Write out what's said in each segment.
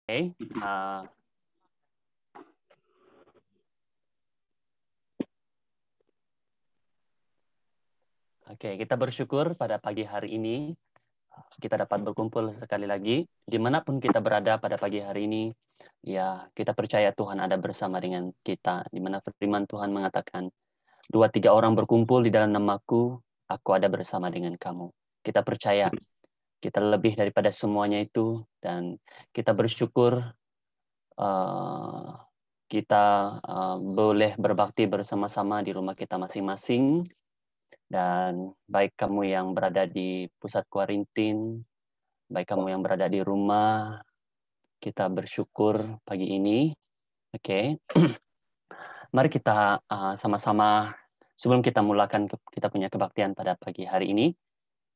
Oke, kita bersyukur pada pagi hari ini kita dapat berkumpul sekali lagi. Dimanapun kita berada pada pagi hari ini, ya kita percaya Tuhan ada bersama dengan kita. Di mana firman Tuhan mengatakan, 2-3 orang berkumpul di dalam namaku, aku ada bersama dengan kamu. Kita percaya kita lebih daripada semuanya itu, dan kita bersyukur kita boleh berbakti bersama-sama di rumah kita masing-masing. Dan baik kamu yang berada di pusat kuarantin, baik kamu yang berada di rumah, kita bersyukur pagi ini. Oke. Mari kita sama-sama, sebelum kita mulakan kita punya kebaktian pada pagi hari ini,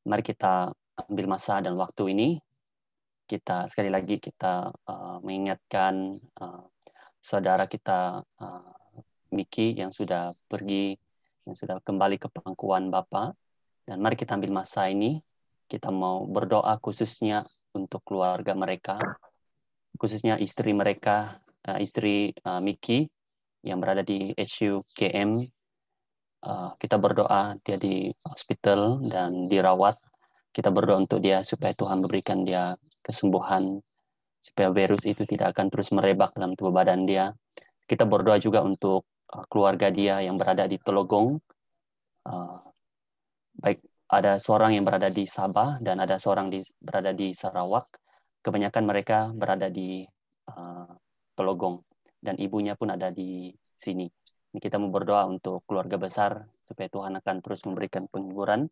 mari kita ambil masa dan waktu ini, kita sekali lagi kita mengingatkan saudara kita Miki yang sudah pergi, yang sudah kembali ke pangkuan Bapa. Dan mari kita ambil masa ini, kita mau berdoa khususnya untuk keluarga mereka, khususnya istri mereka, istri Miki yang berada di HUKM. Kita berdoa dia di hospital dan dirawat. Kita berdoa untuk dia supaya Tuhan memberikan dia kesembuhan, supaya virus itu tidak akan terus merebak dalam tubuh badan dia. Kita berdoa juga untuk keluarga dia yang berada di Telogong. Baik ada seorang yang berada di Sabah dan ada seorang berada di Sarawak. Kebanyakan mereka berada di Telogong dan ibunya pun ada di sini. Kita mau berdoa untuk keluarga besar supaya Tuhan akan terus memberikan penghiburan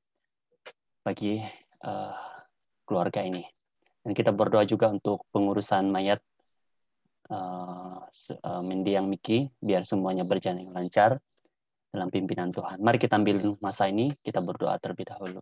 bagi keluarga ini. Dan kita berdoa juga untuk pengurusan mayat mendiang Miki, biar semuanya berjalan dengan lancar dalam pimpinan Tuhan. Mari kita ambil masa ini, kita berdoa terlebih dahulu.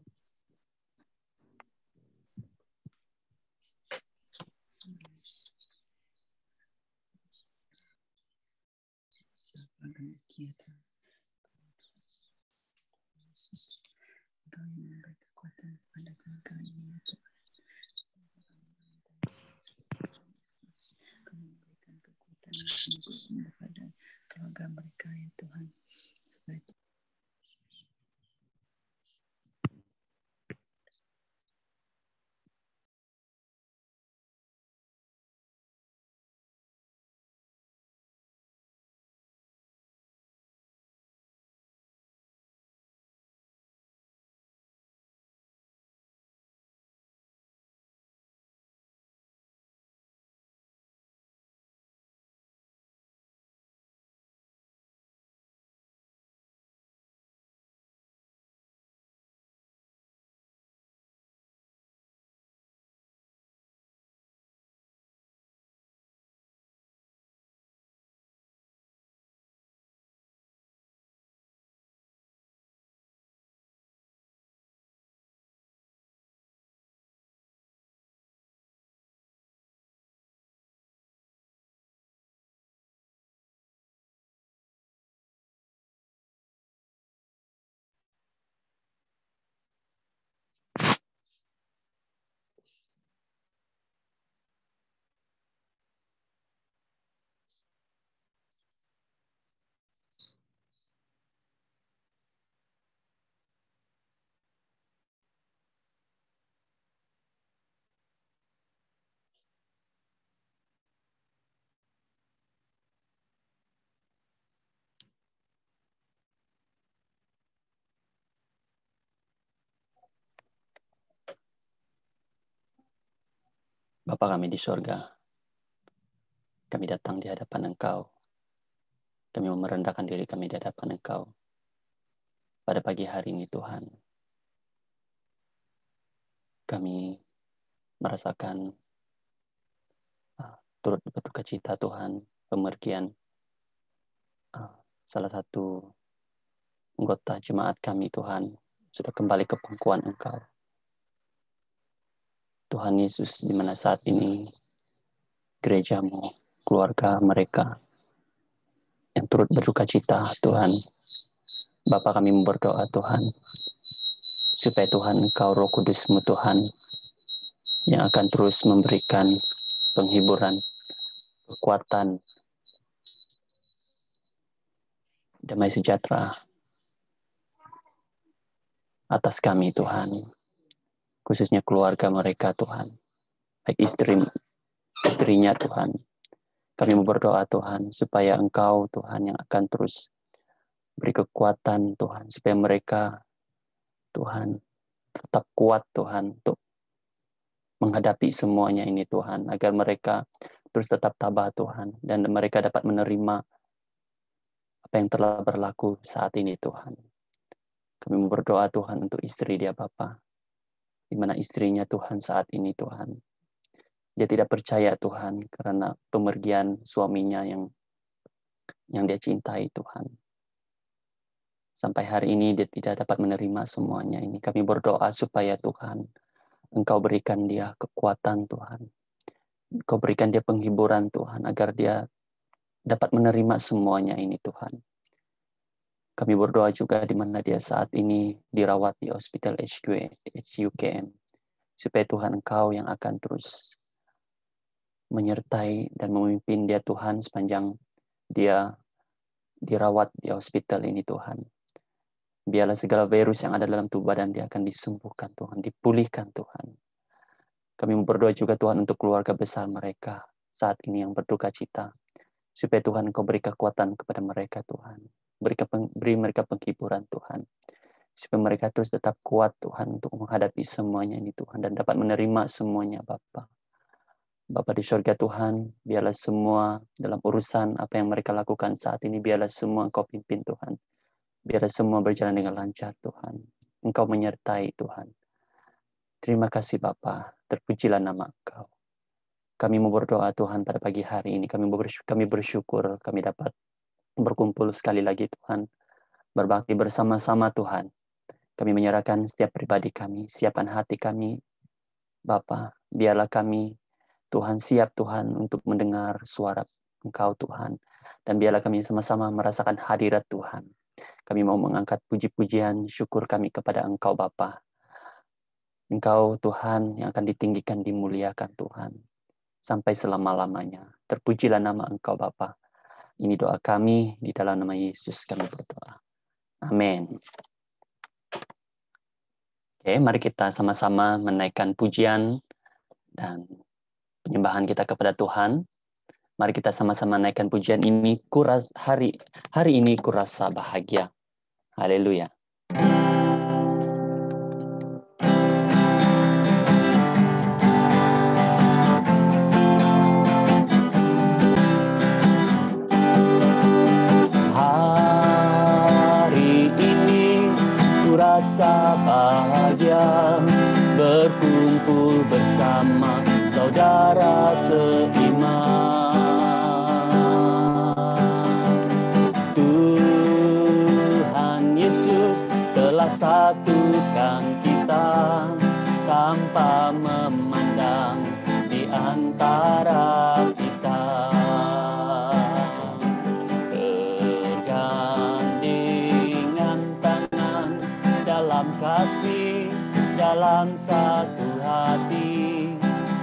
Kepada keluarga mereka ya Tuhan. Bapa kami di sorga, kami datang di hadapan Engkau. Kami merendahkan diri kami di hadapan Engkau. Pada pagi hari ini Tuhan, kami merasakan turut berduka cita Tuhan, pemergian salah satu anggota jemaat kami Tuhan, sudah kembali ke pangkuan Engkau. Tuhan Yesus, di mana saat ini gerejamu, keluarga mereka yang turut berduka cita Tuhan. Bapa kami berdoa Tuhan, supaya Tuhan Engkau Roh Kudus-Mu Tuhan, yang akan terus memberikan penghiburan kekuatan, damai sejahtera atas kami Tuhan, khususnya keluarga mereka Tuhan, baik istrinya Tuhan. Kami berdoa Tuhan, supaya Engkau Tuhan yang akan terus beri kekuatan Tuhan, supaya mereka Tuhan tetap kuat Tuhan untuk menghadapi semuanya ini Tuhan, agar mereka terus tetap tabah Tuhan, dan mereka dapat menerima apa yang telah berlaku saat ini Tuhan. Kami berdoa Tuhan untuk istri dia Bapa, di mana istrinya Tuhan saat ini Tuhan. Dia tidak percaya Tuhan karena pemergian suaminya yang dia cintai Tuhan. Sampai hari ini dia tidak dapat menerima semuanya ini. Kami berdoa supaya Tuhan, Engkau berikan dia kekuatan Tuhan. Engkau berikan dia penghiburan Tuhan, agar dia dapat menerima semuanya ini Tuhan. Kami berdoa juga di mana dia saat ini dirawat di Hospital HUKM. Supaya Tuhan Engkau yang akan terus menyertai dan memimpin dia Tuhan sepanjang dia dirawat di hospital ini Tuhan. Biarlah segala virus yang ada dalam tubuh badan dia akan disembuhkan Tuhan, dipulihkan Tuhan. Kami berdoa juga Tuhan untuk keluarga besar mereka saat ini yang berduka cita. Supaya Tuhan Engkau beri kekuatan kepada mereka Tuhan. Beri mereka penghiburan Tuhan. Supaya mereka terus tetap kuat Tuhan untuk menghadapi semuanya ini Tuhan. Dan dapat menerima semuanya Bapa. Bapa di surga Tuhan, biarlah semua dalam urusan apa yang mereka lakukan saat ini, biarlah semua Engkau pimpin Tuhan. Biarlah semua berjalan dengan lancar Tuhan. Engkau menyertai Tuhan. Terima kasih Bapa, terpujilah nama Engkau. Kami mau berdoa Tuhan pada pagi hari ini. Kami bersyukur kami dapat berkumpul sekali lagi Tuhan. Berbakti bersama-sama Tuhan. Kami menyerahkan setiap pribadi kami, siapkan hati kami. Bapa, biarlah kami Tuhan siap Tuhan untuk mendengar suara Engkau Tuhan. Dan biarlah kami sama-sama merasakan hadirat Tuhan. Kami mau mengangkat puji-pujian syukur kami kepada Engkau Bapa. Engkau Tuhan yang akan ditinggikan, dimuliakan Tuhan. Sampai selama-lamanya. Terpujilah nama Engkau Bapa. Ini doa kami, di dalam nama Yesus kami berdoa. Amin. Oke, mari kita sama-sama menaikkan pujian dan penyembahan kita kepada Tuhan. Mari kita sama-sama naikkan pujian ini. Hari ini kurasa bahagia. Haleluya. Hari ini kurasa bahagia, berkumpul bersama saudara seiman. Tuhan Yesus telah satukan kita tanpa memandang di antara kita. Bergandengan tangan dalam kasih, dalam satu hati,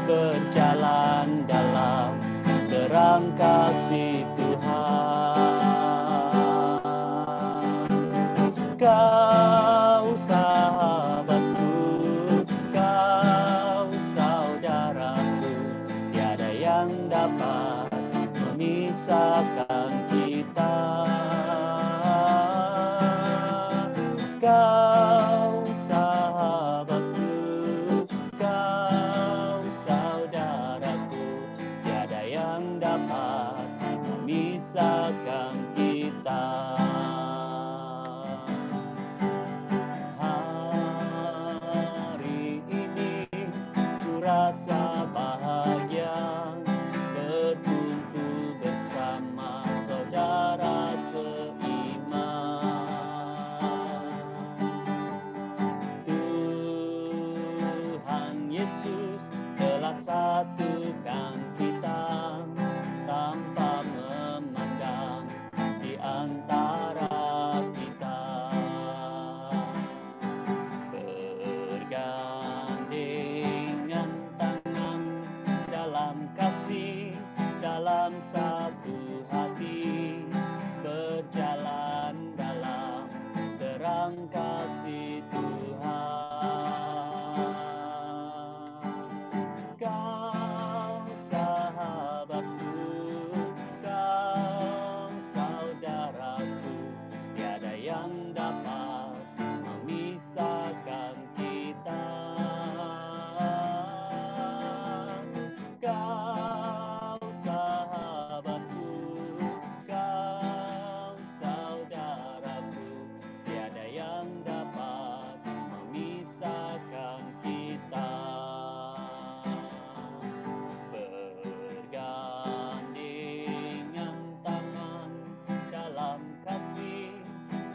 berjalan dalam terang kasih Tuhan. Kau sahabatku, kau saudaraku, tiada yang dapat memisahkan kita. Kau sahabatku, kau saudaraku, tiada yang dapat memisahkan kita. Hari ini kurasa bahagia, berkumpul bersama saudara seiman. Tuhan Yesus telah satukan kita tanpa memandang satu hati, berjalan dalam terang kasih Tuhan. Kau sahabatku, kau saudaraku, tiada yang dapat memisahkan kita. Kau sahabatku, kau saudaraku, tiada yang dapat memisahkan kita. Bergandengan tangan dalam kasih,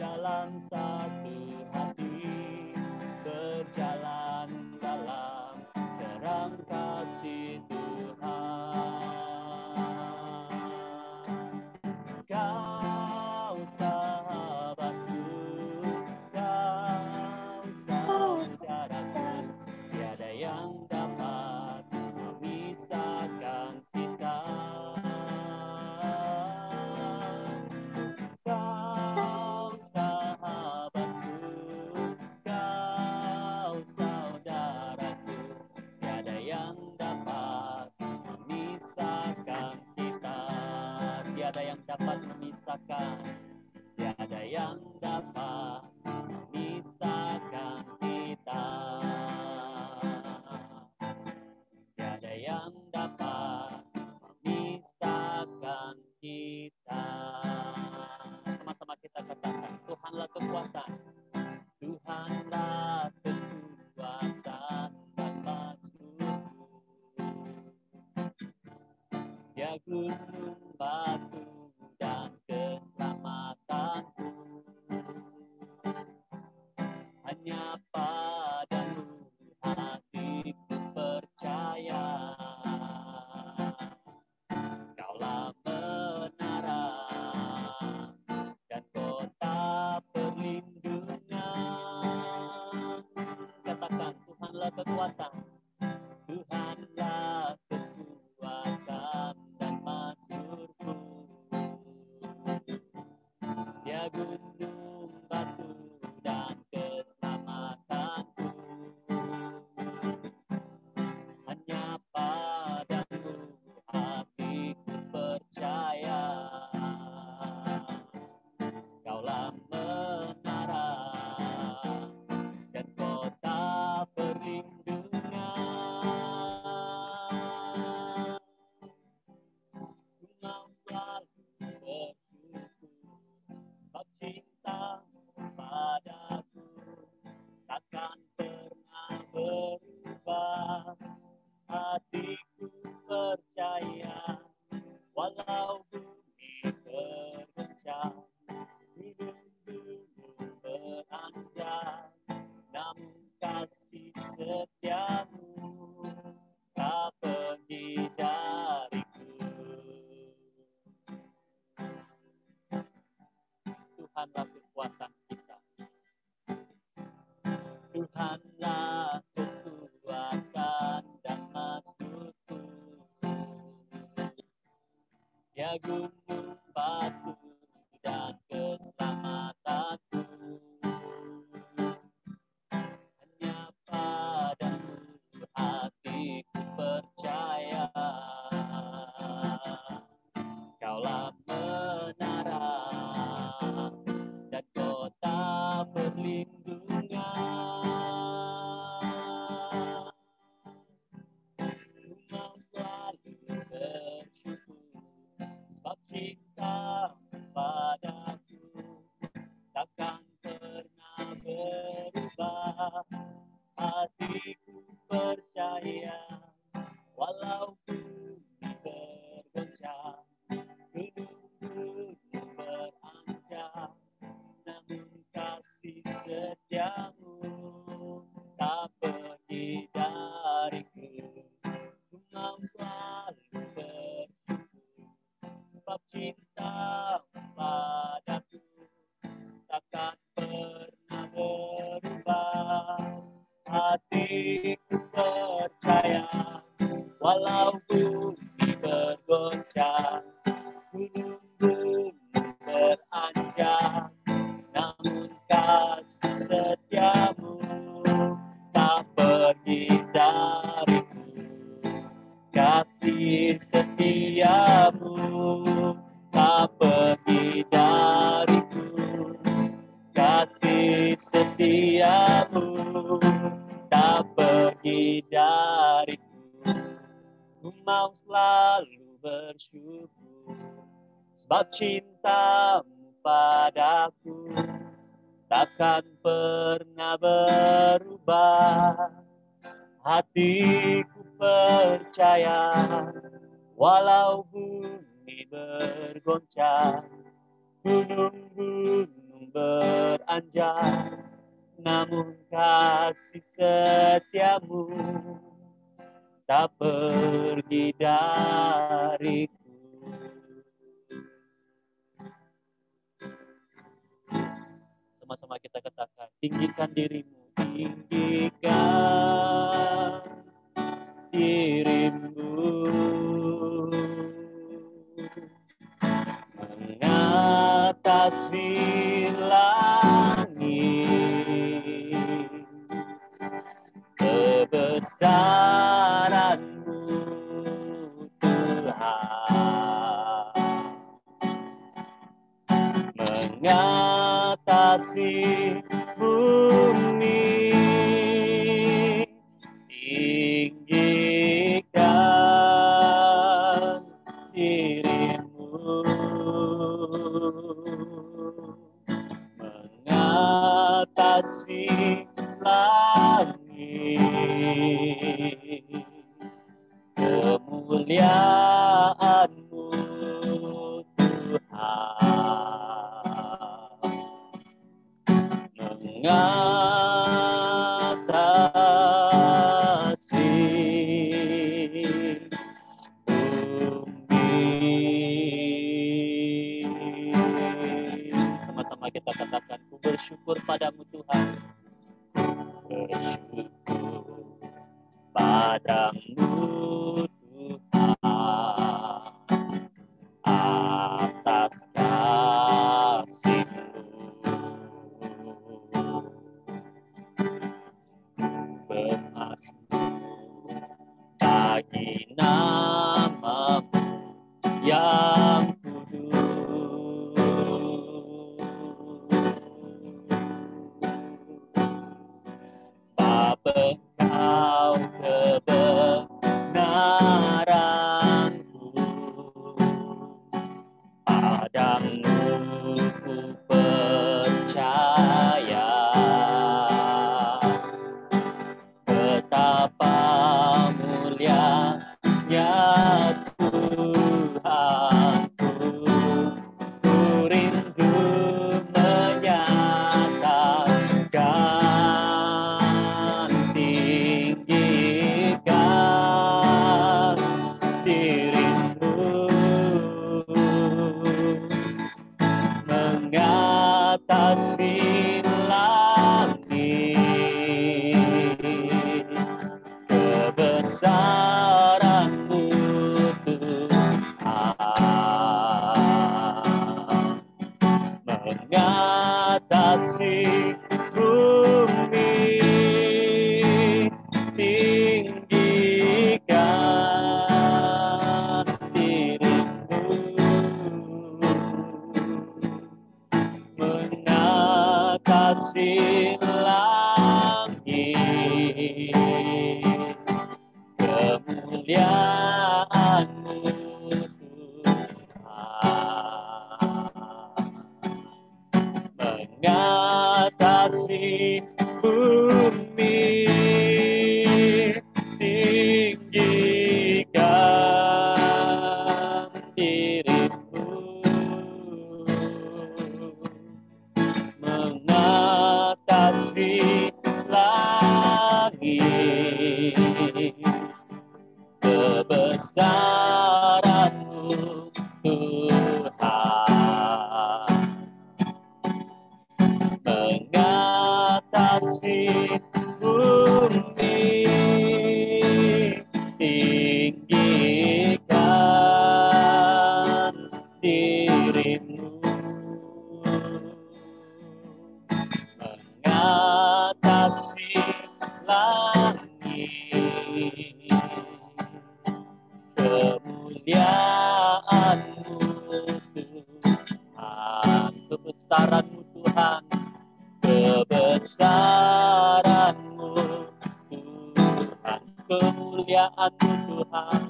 dalam satu hati, berjalan dalam terang kasih Tuhan. Kau sahabatku, kau saudaraku, tiada yang dapat memisahkan kita. Kau sahabatku, kau saudaraku, tiada yang dapat memisahkan kita. Tiada yang dapat memisahkan, tiada yang dapat memisahkan kita. Tiada yang dapat memisahkan kita. Sama-sama kita katakan, Tuhanlah kekuatan, Tuhanlah kekuatan dan maksudku. Dia gunung batu dan keselamatanku. Hanya padamu hatiku percaya. Kaulah menara dan kota perlindungan. Katakan, Tuhanlah kekuatan, Tuhanlah kekuatan dan maksudku. Dia gunung batu dan keselamatanku. Hanya padamu hatiku percaya. Kaulah menara dan kota perlindungan. Ku mau selalu bersyukur, sebab cintamu padaku takkan pernah berubah. Hatiku percaya, walau bumi berguncang, gunung-gunung beranjak, namun kasih setiamu tak pergi dariku. Tuhanlah kekuatan kita, Tuhanlah kekuatan dan maksudku. Dia gunung batu dan keselamatanku. Hanya padamu hatiku percaya. Kaulah menara dan kota perlindungan. Ku mau selalu bersyukur, sebab cintamu mau selalu bersyukur, sebab cintamu padaku takkan pernah berubah. Hatiku percaya, walau bumi bergoncang, gunung-gunung beranjak, namun kasih setiamu tak pergi dariku. Sama-sama kita katakan, tinggikan dirimu, tinggikan dirimu, mengatasi langit, kebesaranmu Tuhan, mengatasi bumi, tinggikan dirimu, mengatasi langit, kemuliaan-Mu Tuhan, mengatasi bumi. Sama-sama kita katakan, ku bersyukur padamu Tuhan, bersyukur padamu Tuhan, atas kasih-Mu, bermasmur bagi nama-Mu yang kudus. Sebab Engkau kebenaranku, padamu ku percaya, betapa mulianya Tuhanku, ku rindu menyatakan, tinggikan dirimu, mengatasi langit, kebesaran-Mu Tuhan, mengatasi bumi, tinggikan dirimu, mengatasi langit, kemuliaan-Mu Tuhan, mengatasi bumi, tinggikan dirimu, mengatasi langit, kebesaran-Mu Tuhan, mengatasi bumi, tinggikan dirimu, mengatasi langit, kemuliaan-Mu Tuhan, kebesaran-Mu Tuhan, kebesaran-Mu Tuhan, kemuliaan-Mu Tuhan,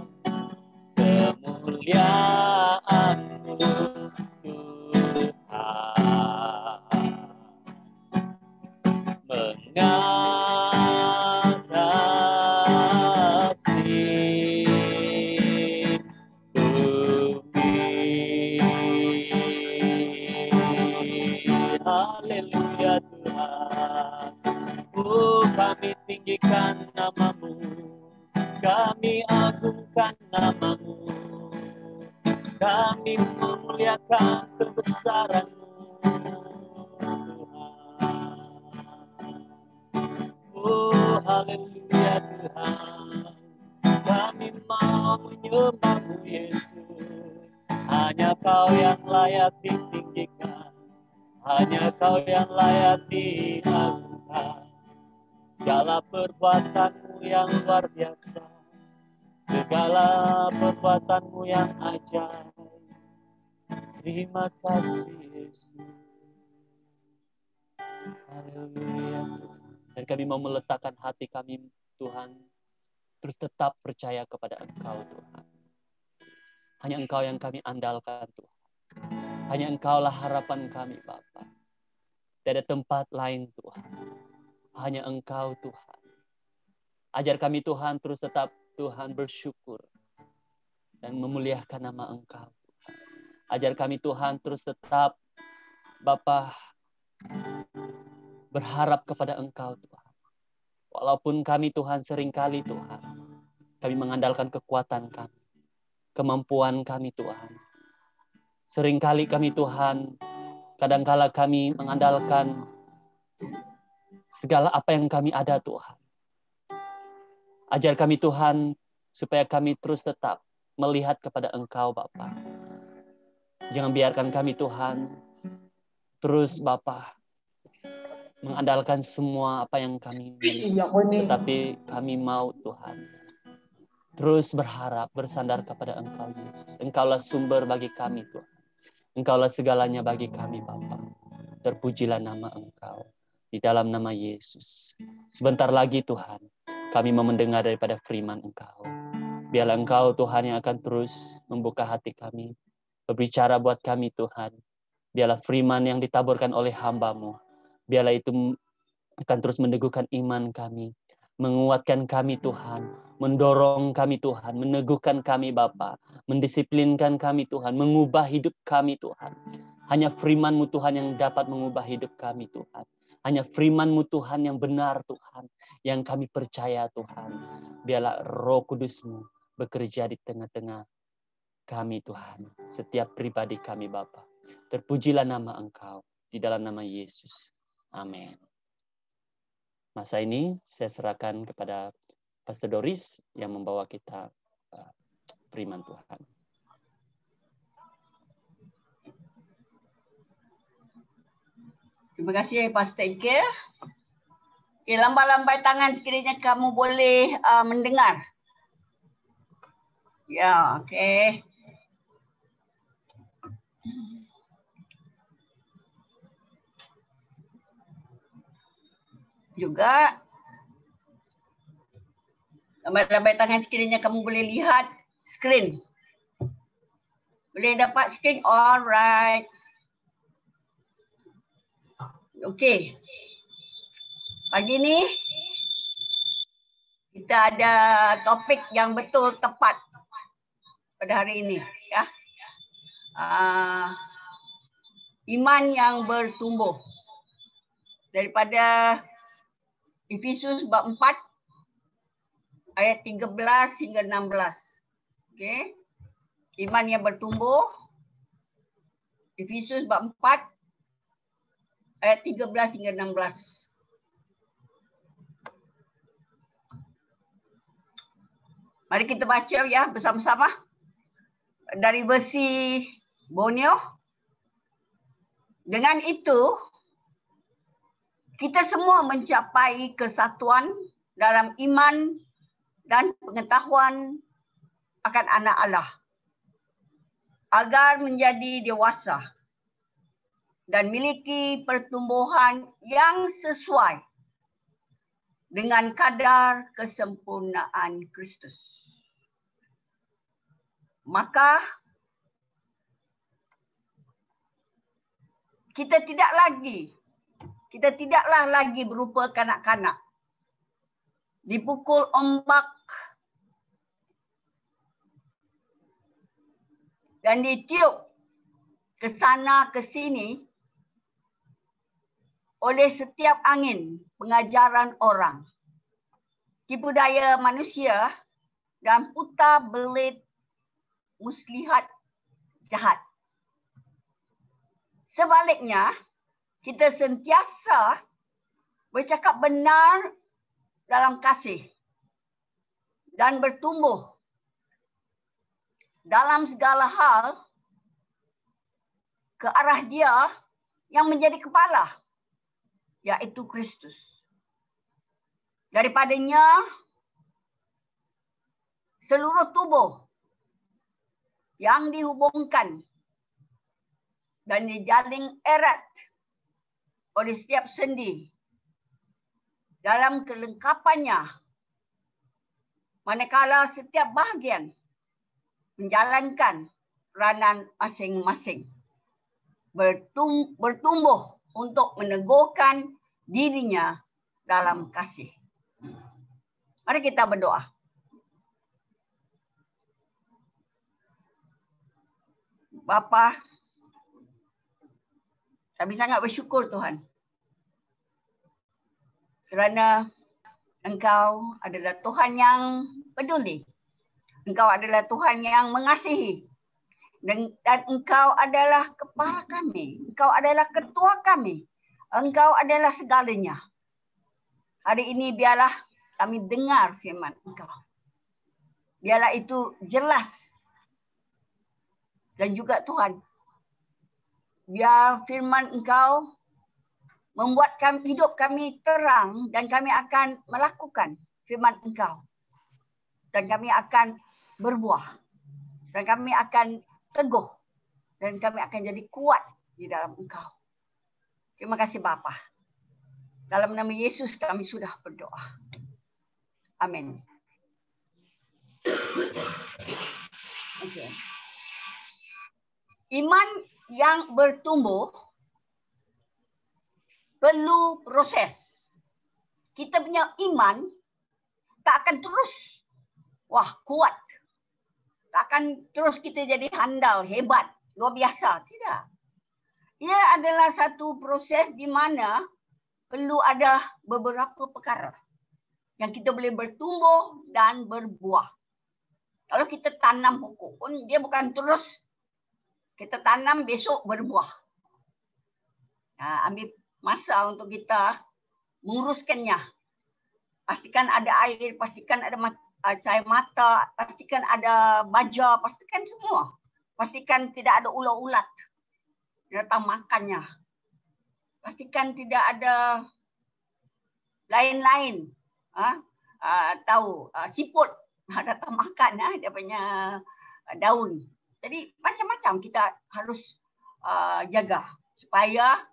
kemuliaan-Mu Tuhan. Mengatasi bumi. Haleluya Tuhan. Kami tinggikan nama-Mu, kami agungkan nama-Mu, kami memuliakan kebesaran-Mu Tuhan. Haleluya Tuhan. Kami mau menyembah-Mu Yesus. Hanya Kau yang layak ditinggikan, hanya Kau yang layak diagungkan. Segala perbuatan-Mu yang luar biasa, segala perbuatan-Mu yang ajaib. Terima kasih Yesus. Haleluya. Dan kami mau meletakkan hati kami Tuhan, terus tetap percaya kepada Engkau Tuhan. Hanya Engkau yang kami andalkan Tuhan. Hanya Engkaulah harapan kami Bapa. Tidak ada tempat lain Tuhan. Hanya Engkau Tuhan. Ajar kami Tuhan terus tetap Tuhan bersyukur dan memuliakan nama Engkau Tuhan. Ajar kami Tuhan terus tetap Bapa berharap kepada Engkau Tuhan. Walaupun kami Tuhan seringkali Tuhan, kami mengandalkan kekuatan kami, kemampuan kami Tuhan. Seringkali kami Tuhan, kadangkala kami mengandalkan segala apa yang kami ada Tuhan. Ajar kami Tuhan, supaya kami terus tetap melihat kepada Engkau Bapa. Jangan biarkan kami Tuhan, terus Bapa mengandalkan semua apa yang kami miliki. Tetapi kami mau Tuhan, terus berharap, bersandar kepada Engkau Yesus. Engkaulah sumber bagi kami Tuhan. Engkaulah segalanya bagi kami Bapa. Terpujilah nama Engkau. Di dalam nama Yesus. Sebentar lagi Tuhan, kami mau mendengar daripada firman Engkau. Biarlah Engkau Tuhan yang akan terus membuka hati kami. Berbicara buat kami Tuhan. Biarlah firman yang ditaburkan oleh hamba-Mu. Biarlah itu akan terus meneguhkan iman kami. Menguatkan kami Tuhan. Mendorong kami Tuhan. Meneguhkan kami Bapa. Mendisiplinkan kami Tuhan. Mengubah hidup kami Tuhan. Hanya firman-Mu Tuhan yang dapat mengubah hidup kami Tuhan. Hanya firman-Mu Tuhan yang benar Tuhan. Yang kami percaya Tuhan. Biarlah Roh Kudus-Mu bekerja di tengah-tengah kami Tuhan. Setiap pribadi kami Bapa. Terpujilah nama Engkau. Di dalam nama Yesus. Amin. Masa ini saya serahkan kepada Pastor Doris yang membawa kita firman Tuhan. Terima kasih Pastor Ike. Okay, lambai-lambai tangan sekiranya kamu boleh mendengar. Ya, okey. Juga lambai-lambai tangan sekiranya kamu boleh lihat skrin. Boleh dapat skrin? Alright. Okey. Pagi ni kita ada topik yang betul tepat pada hari ini, ya. Iman yang bertumbuh. Daripada Efesus bab 4 ayat 13 hingga 16. Okey. Iman yang bertumbuh. Efesus bab 4 ayat 13 hingga 16. Mari kita baca ya bersama-sama dari versi Borneo. Dengan itu, kita semua mencapai kesatuan dalam iman dan pengetahuan akan anak Allah agar menjadi dewasa dan miliki pertumbuhan yang sesuai dengan kadar kesempurnaan Kristus. Maka kita tidaklah lagi berupa kanak-kanak. Dipukul ombak dan ditiup ke sana ke sini oleh setiap angin pengajaran orang, tipu daya manusia dan putar belit muslihat jahat. Sebaliknya, kita sentiasa bercakap benar dalam kasih dan bertumbuh dalam segala hal ke arah Dia yang menjadi kepala, yaitu Kristus. Daripadanya seluruh tubuh yang dihubungkan dan dijalin erat oleh setiap sendi dalam kelengkapannya, manakala setiap bahagian menjalankan peranan masing-masing, bertumbuh untuk meneguhkan dirinya dalam kasih. Mari kita berdoa. Bapa, kami sangat bersyukur Tuhan kerana Engkau adalah Tuhan yang peduli. Engkau adalah Tuhan yang mengasihi. Dan Engkau adalah kepala kami. Engkau adalah ketua kami. Engkau adalah segalanya. Hari ini biarlah kami dengar firman Engkau. Biarlah itu jelas. Dan juga Tuhan, biar firman Engkau membuatkan hidup kami terang dan kami akan melakukan firman Engkau. Dan kami akan berbuah. Dan kami akan teguh. Dan kami akan jadi kuat di dalam Engkau. Terima kasih Bapa. Dalam nama Yesus kami sudah berdoa. Amin. Okay. Iman yang bertumbuh perlu proses. Kita punya iman tak akan terus kuat. Tak akan terus kita jadi handal, hebat, luar biasa. Tidak. Ia adalah satu proses di mana perlu ada beberapa perkara yang kita boleh bertumbuh dan berbuah. Kalau kita tanam pokok pun dia bukan terus kita tanam besok berbuah. Ambil masa untuk kita menguruskannya. Pastikan ada air, pastikan ada cahaya mata, pastikan ada baja, pastikan semua. Pastikan tidak ada ulat-ulat datang makannya. Pastikan tidak ada lain-lain. Siput datang makan dia punya daun. Jadi macam-macam kita harus jaga supaya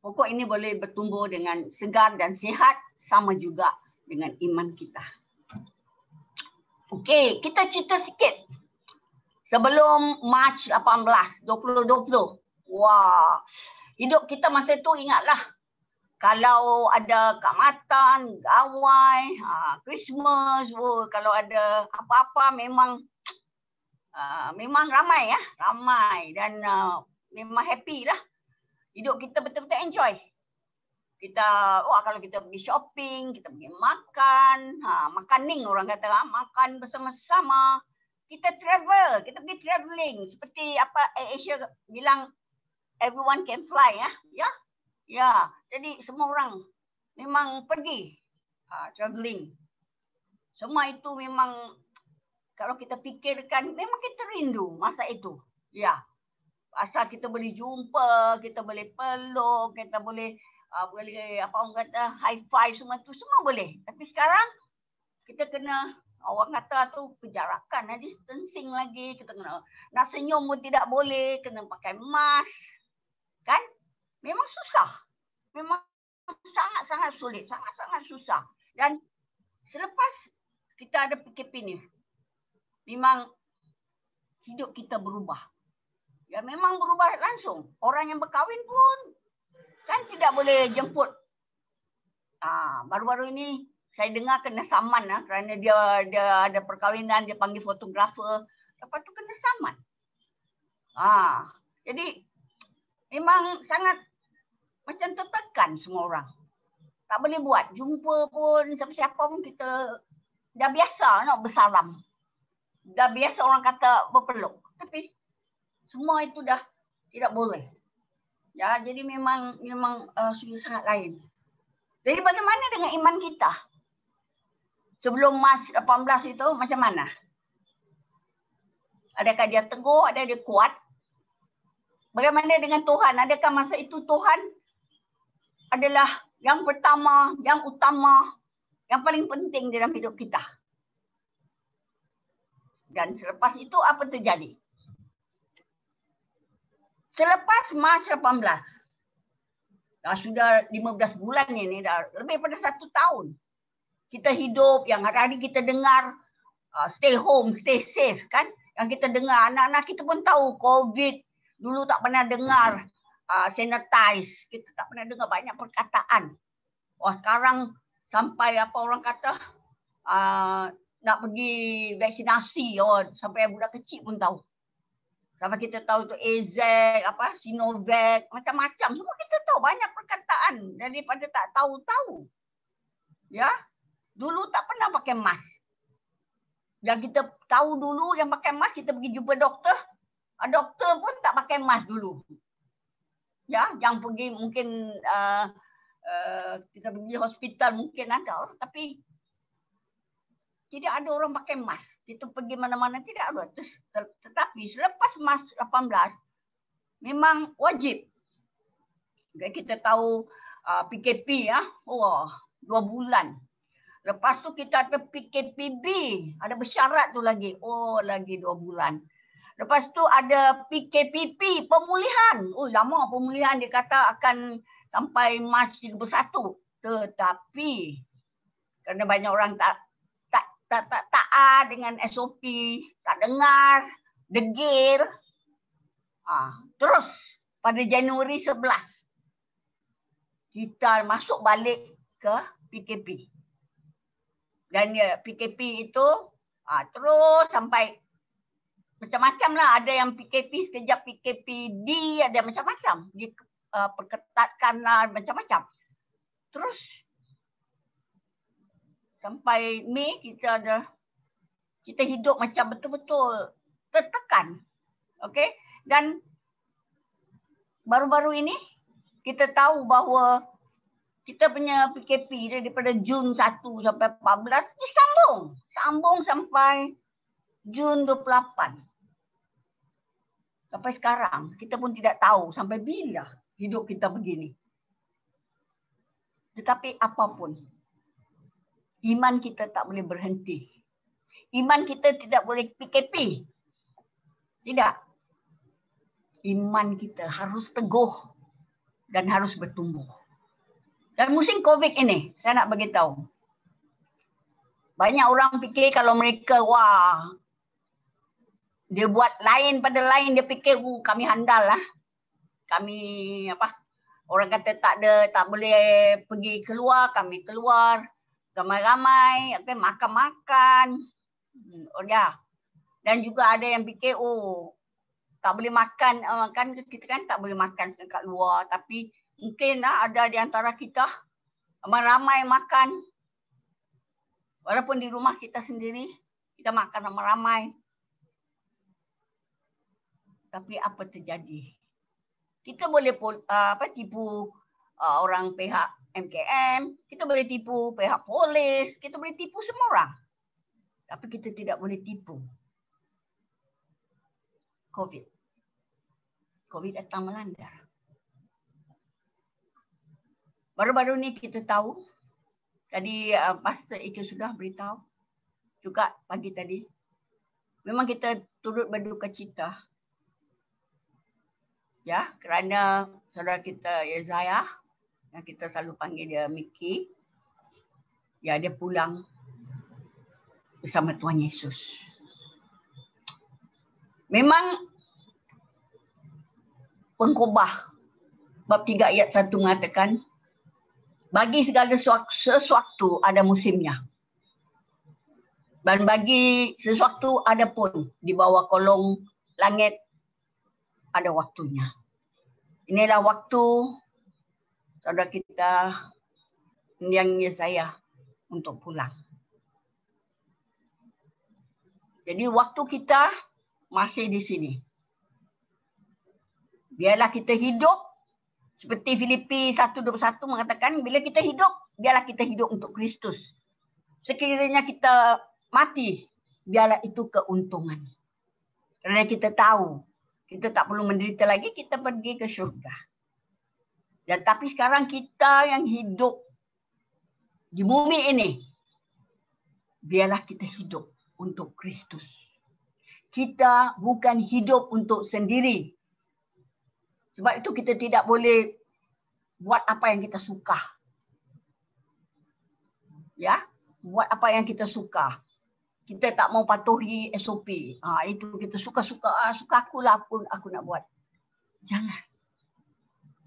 pokok ini boleh bertumbuh dengan segar dan sihat, sama juga dengan iman kita. Okey, kita cerita sikit. Sebelum Mac 18, 2020. Wah, hidup kita masa tu ingatlah. Kalau ada Kaamatan, Gawai, Christmas, kalau ada apa-apa memang ramai ramai dan memang happy lah. Hidup kita betul-betul enjoy. Kita kalau kita pergi shopping, kita pergi makan, makaning orang kata, makan bersama-sama. Kita travel, kita pergi travelling seperti apa Asia bilang everyone can fly ya. Jadi semua orang memang pergi travelling. Semua itu memang kalau kita fikirkan memang kita rindu masa itu. Ya. Asal kita boleh jumpa, kita boleh peluk, kita boleh apa orang kata high five semua tu semua boleh. Tapi sekarang kita kena orang kata tu penjarakan, distancing lagi, kita kena nak senyum pun tidak boleh, kena pakai mask. Kan? Memang susah. Memang sangat-sangat sulit, sangat-sangat susah. Dan selepas kita ada PKP ni, memang hidup kita berubah. Ya memang berubah langsung. Orang yang berkahwin pun kan tidak boleh jemput. Baru-baru ini saya dengar kena saman kerana dia ada perkahwinan, dia panggil fotografer. Lepas tu kena saman. Jadi memang sangat macam tertekan semua orang. Tak boleh buat. Jumpa pun siapa-siapa pun kita dah biasa nak bersalam. Dah biasa orang kata berpeluk. Tapi semua itu dah tidak boleh. Ya, jadi memang sudah sangat lain. Jadi bagaimana dengan iman kita? Sebelum Mac 18 itu macam mana? Adakah dia teguh, adakah dia kuat? Bagaimana dengan Tuhan? Adakah masa itu Tuhan adalah yang pertama, yang utama, yang paling penting dalam hidup kita? Dan selepas itu apa terjadi? Selepas Mac 18, sudah 15 bulan ini, dah lebih pada 1 tahun. Kita hidup, yang hari-hari kita dengar, stay home, stay safe kan. Yang kita dengar, anak-anak kita pun tahu COVID. Dulu tak pernah dengar sanitize. Kita tak pernah dengar banyak perkataan. Sekarang sampai apa orang kata, nak pergi vaksinasi. Sampai budak kecil pun tahu. Sampai kita tahu tu AZ, Sinovac, macam-macam. Semua kita tahu banyak perkataan daripada tak tahu-tahu. Ya, dulu tak pernah pakai mask. Dan kita tahu dulu yang pakai mask, kita pergi jumpa doktor. Doktor pun tak pakai mask dulu. Ya, yang pergi mungkin kita pergi hospital mungkin ada, tapi tidak ada orang pakai mask. Kita pergi mana-mana tidak ada. Tetapi selepas Mac 18 memang wajib. Kita tahu PKP 2 bulan. Lepas tu kita ada PKPB, ada bersyarat tu lagi. Lagi 2 bulan. Lepas tu ada PKPP, pemulihan. Lama pemulihan, dia kata akan sampai Mac 31. Tetapi kerana banyak orang tak taat dengan SOP, tak dengar, degil. Terus pada Januari 11 kita masuk balik ke PKP. Dan PKP itu terus sampai macam-macam lah. Ada yang PKP sekejap PKPD, ada macam-macam. Diperketatkan lah macam-macam. Terus sampai Mei kita hidup macam betul-betul tertekan. Okey? Dan baru-baru ini kita tahu bahawa kita punya PKP daripada Jun 1 sampai 14 disambung. Sambung sampai Jun 28. Sampai sekarang kita pun tidak tahu sampai bila hidup kita begini. Tetapi apapun, iman kita tak boleh berhenti. Iman kita tidak boleh PKP. Tidak. Iman kita harus teguh dan harus bertumbuh. Dan musim COVID ini, saya nak bagi tahu. Banyak orang fikir kalau mereka, dia buat lain pada lain, dia fikir, kami handal lah. Kami, orang kata tak boleh pergi keluar, kami keluar. Ramai-ramai, makan-makan. Dan juga ada yang fikir, tak boleh makan, kan kita kan tak boleh makan dekat luar. Tapi mungkin ada di antara kita ramai makan. Walaupun di rumah kita sendiri, kita makan ramai-ramai. Tapi apa terjadi? Kita boleh tipu orang pihak MKM, kita boleh tipu pihak polis, kita boleh tipu semua orang. Tapi kita tidak boleh tipu COVID. COVID datang melanda. Baru-baru ni kita tahu, tadi Pastor Ike sudah beritahu juga pagi tadi, memang kita turut berduka cita. Ya, kerana saudara kita Yesaya, yang kita selalu panggil dia Miki, dia pulang bersama Tuhan Yesus. Memang Pengkhotbah bab 3 ayat 1 mengatakan, bagi segala sesuatu ada musimnya. Dan bagi sesuatu ada pun di bawah kolong langit ada waktunya. Inilah waktu saudara kita yang Yesaya untuk pulang. Jadi waktu kita masih di sini. Biarlah kita hidup seperti Filipi 1:21 mengatakan, bila kita hidup, biarlah kita hidup untuk Kristus. Sekiranya kita mati, biarlah itu keuntungan. Kerana kita tahu, kita tak perlu menderita lagi, kita pergi ke syurga. Dan tapi sekarang kita yang hidup di bumi ini, biarlah kita hidup untuk Kristus. Kita bukan hidup untuk sendiri. Sebab itu kita tidak boleh buat apa yang kita suka. Ya, buat apa yang kita suka. Kita tak mau patuhi SOP. Itu kita suka-suka, suka akulah pun aku nak buat. Jangan.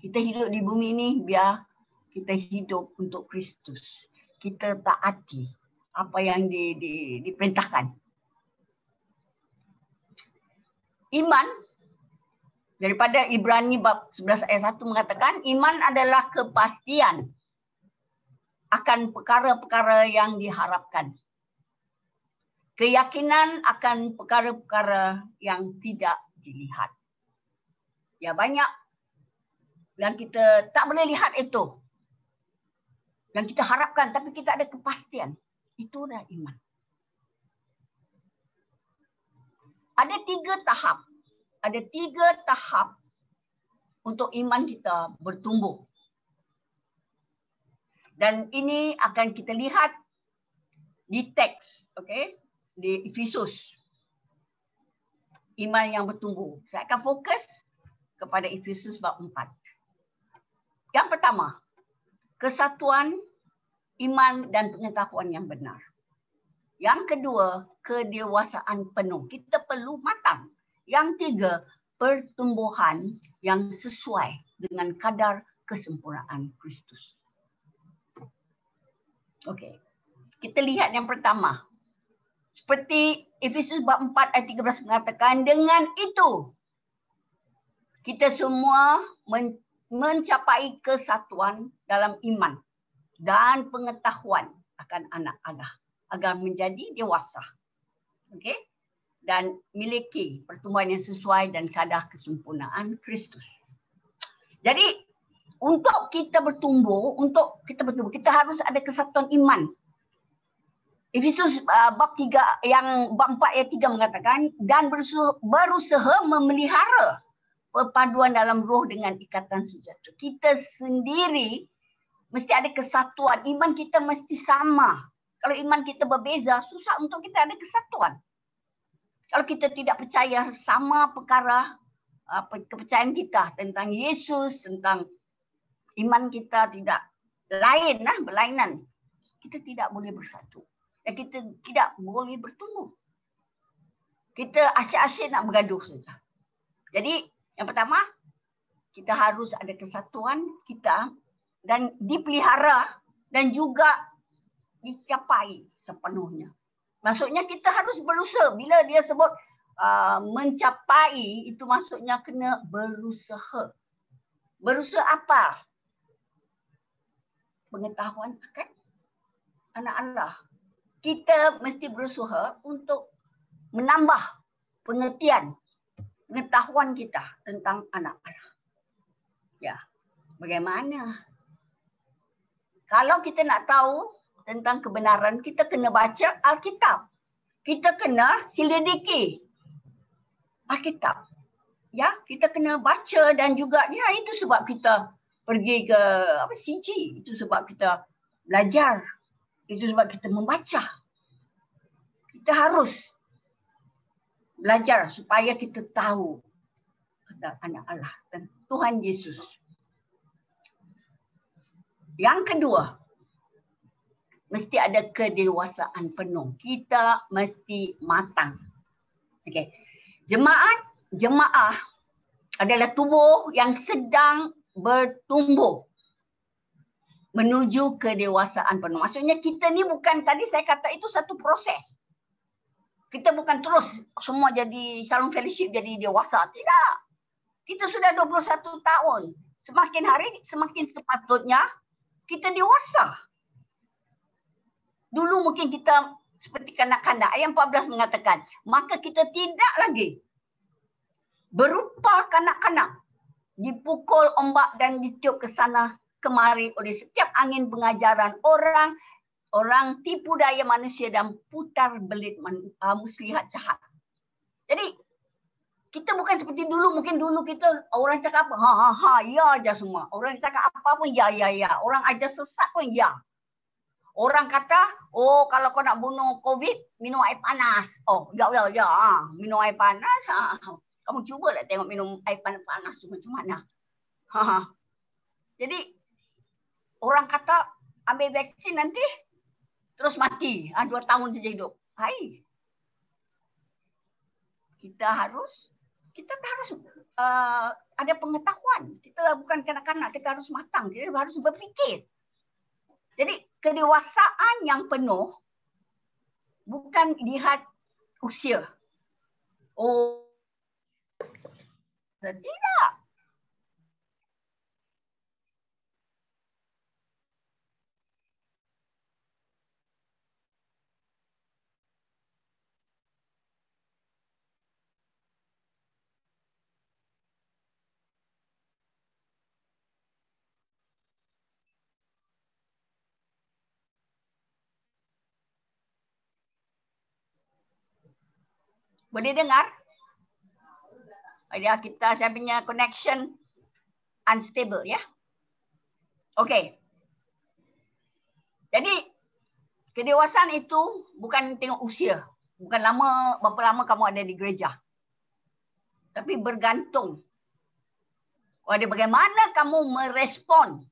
Kita hidup di bumi ini biar kita hidup untuk Kristus. Kita taati apa yang diperintahkan. Iman daripada Ibrani bab 11 ayat 1 mengatakan, iman adalah kepastian akan perkara-perkara yang diharapkan. Keyakinan akan perkara-perkara yang tidak dilihat. Ya, banyak yang kita tak boleh lihat itu. Yang kita harapkan tapi kita ada kepastian. Itulah iman. Ada 3 tahap. Ada 3 tahap untuk iman kita bertumbuh. Dan ini akan kita lihat di teks, okey, di Efesus. Iman yang bertumbuh. Saya akan fokus kepada Efesus bab 4. Yang pertama, kesatuan iman dan pengetahuan yang benar. Yang kedua, kedewasaan penuh. Kita perlu matang. Yang 3, pertumbuhan yang sesuai dengan kadar kesempurnaan Kristus. Okey. Kita lihat yang pertama. Seperti Efesus bab 4 ayat 13 mengatakan, dengan itu kita semua mencapai kesatuan dalam iman dan pengetahuan akan anak Allah agar menjadi dewasa. Okey? Dan miliki pertumbuhan yang sesuai dan kadar kesempurnaan Kristus. Jadi untuk kita bertumbuh, kita harus ada kesatuan iman. Efesus bab 3 yang bab 4 ayat 3 mengatakan, dan berusaha memelihara perpaduan dalam roh dengan ikatan sejahtera. Kita sendiri mesti ada kesatuan. Iman kita mesti sama. Kalau iman kita berbeza, susah untuk kita ada kesatuan. Kalau kita tidak percaya sama perkara, kepercayaan kita tentang Yesus, tentang iman kita tidak berlainan, kita tidak boleh bersatu. Dan kita tidak boleh bertumbuh. Kita asyik-asyik nak bergaduh saja. Jadi yang pertama, kita harus ada kesatuan kita dan dipelihara dan juga dicapai sepenuhnya. Maksudnya kita harus berusaha. Bila dia sebut mencapai, itu maksudnya kena berusaha. Berusaha apa? Pengetahuan akan anak Allah. Kita mesti berusaha untuk menambah pengertian, pengetahuan kita tentang anak Allah. Ya, bagaimana? Kalau kita nak tahu tentang kebenaran, kita kena baca Alkitab. Kita kena selidiki Alkitab. Ya, kita kena baca dan juga itu sebab kita pergi ke CG, itu sebab kita belajar. Itu sebab kita membaca. Kita harus belajar supaya kita tahu tentang anak Allah dan Tuhan Yesus. Yang kedua, mesti ada kedewasaan penuh. Kita mesti matang. Okey. Jemaah adalah tubuh yang sedang bertumbuh menuju kedewasaan penuh. Maksudnya kita ni bukan, tadi saya kata itu satu proses. Kita bukan terus semua jadi Shalom Fellowship jadi dewasa. Tidak. Kita sudah 21 tahun. Semakin hari semakin sepatutnya kita dewasa. Dulu mungkin kita seperti kanak-kanak. Ayat 14 mengatakan, maka kita tidak lagi berupa kanak-kanak, dipukul ombak dan ditiup ke sana kemari oleh setiap angin pengajaran orang tipu daya manusia dan putar belit muslihat jahat. Jadi kita bukan seperti dulu. Mungkin dulu kita orang cakap apa, ya aja semua. Orang cakap apa pun ya. Orang ajar sesat pun ya. Orang kata, oh kalau kau nak bunuh COVID, minum air panas. Oh, ya. Minum air panas. Kamu cubalah tengok minum air panas tu macam mana. Jadi, orang kata ambil vaksin nanti, terus mati. 2 tahun saja hidup. Hai. Kita harus ada pengetahuan. Kita bukan kanak-kanak, kita harus matang. Kita harus berfikir. Jadi kedewasaan yang penuh bukan lihat usia. Oh, tidak. Boleh dengar? Ya, saya punya connection unstable ya. Okey. Jadi kedewasaan itu bukan tengok usia. Bukan berapa lama kamu ada di gereja. Tapi bergantung pada bagaimana kamu merespon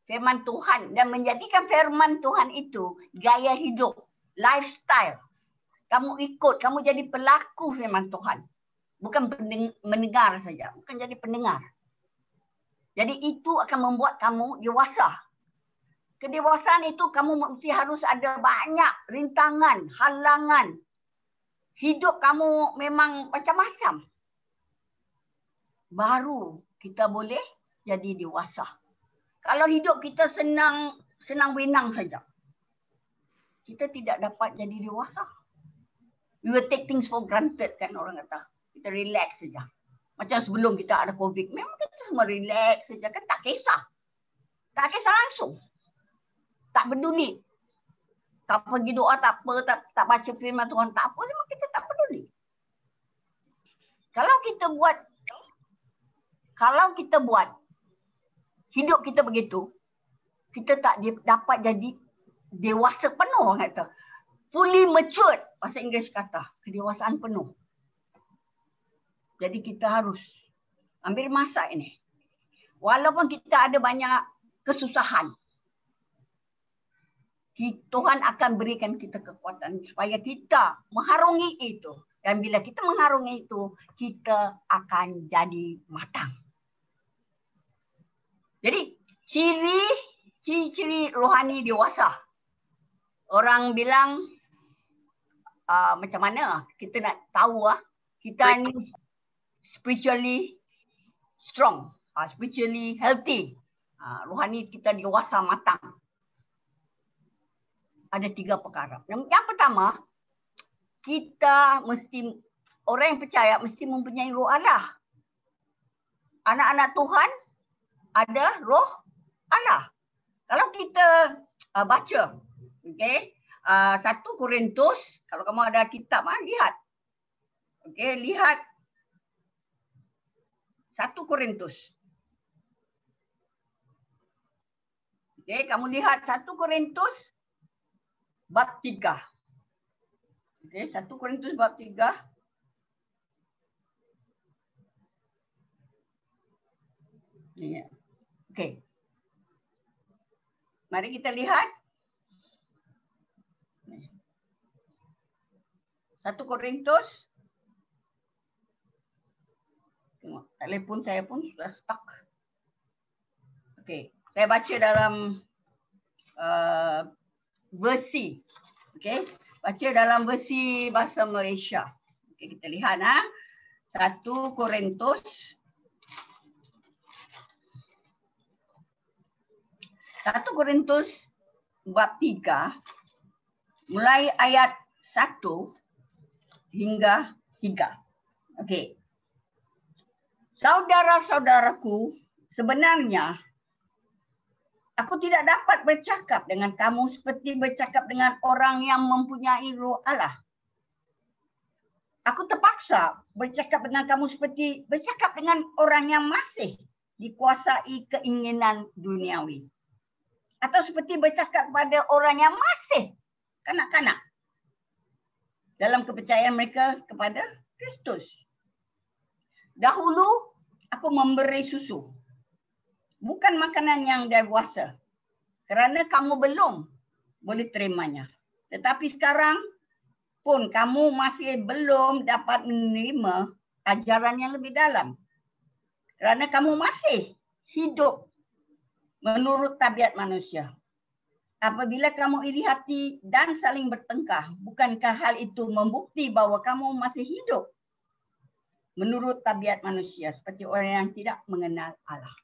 firman Tuhan dan menjadikan firman Tuhan itu gaya hidup, lifestyle. Kamu ikut, kamu jadi pelaku firman Tuhan. Bukan mendengar saja, bukan jadi pendengar. Jadi itu akan membuat kamu dewasa. Kedewasaan itu kamu mesti harus ada banyak rintangan, halangan. Hidup kamu memang macam-macam. Baru kita boleh jadi dewasa. Kalau hidup kita senang wenang saja, kita tidak dapat jadi dewasa. We will take things for granted kan orang kata. Kita relax saja. Macam sebelum kita ada COVID. Memang kita semua relax saja kan. Tak kisah. Tak kisah langsung. Tak peduli. Tak pergi doa tak apa. Tak baca firman Tuhan tak apa. Memang kita tak peduli. Kalau kita buat hidup kita begitu. Kita tak dapat jadi dewasa penuh orang kata. Fully matured. Bahasa Inggeris kata. Kedewasaan penuh. Jadi kita harus ambil masa ini. Walaupun kita ada banyak kesusahan. Tuhan akan berikan kita kekuatan supaya kita mengharungi itu. Dan bila kita mengharungi itu, kita akan jadi matang. Jadi ciri-ciri rohani dewasa. Orang bilang macam mana kita nak tahu kita ni spiritually strong, spiritually healthy. Rohani kita dewasa matang. Ada 3 perkara. Yang pertama, orang yang percaya mesti mempunyai roh Allah. Anak-anak Tuhan ada roh Allah. Kalau kita baca, okey, 1 Korintus, kalau kamu ada kitab, lihat. Okey, lihat 1 Korintus. Okey, kamu lihat 1 Korintus bab 3. Okey, 1 Korintus bab 3. Ya. Okey. Mari kita lihat 1 Korintus Tengok, telefon saya pun sudah stuck. Okey, saya baca dalam versi. Okey, baca dalam versi bahasa Malaysia. Okey, kita lihat 1 Korintus 1 Korintus bab 3 mulai ayat 1 hingga 3. Okey. Saudara-saudaraku, sebenarnya aku tidak dapat bercakap dengan kamu seperti bercakap dengan orang yang mempunyai roh Allah. Aku terpaksa bercakap dengan kamu seperti bercakap dengan orang yang masih dikuasai keinginan duniawi. Atau seperti bercakap kepada orang yang masih kanak-kanak dalam kepercayaan mereka kepada Kristus. Dahulu aku memberi susu, bukan makanan yang dewasa, kerana kamu belum boleh terimanya. Tetapi sekarang pun kamu masih belum dapat menerima ajaran yang lebih dalam, kerana kamu masih hidup menurut tabiat manusia. Apabila kamu iri hati dan saling bertengkar, bukankah hal itu membukti bahawa kamu masih hidup menurut tabiat manusia seperti orang yang tidak mengenal Allah?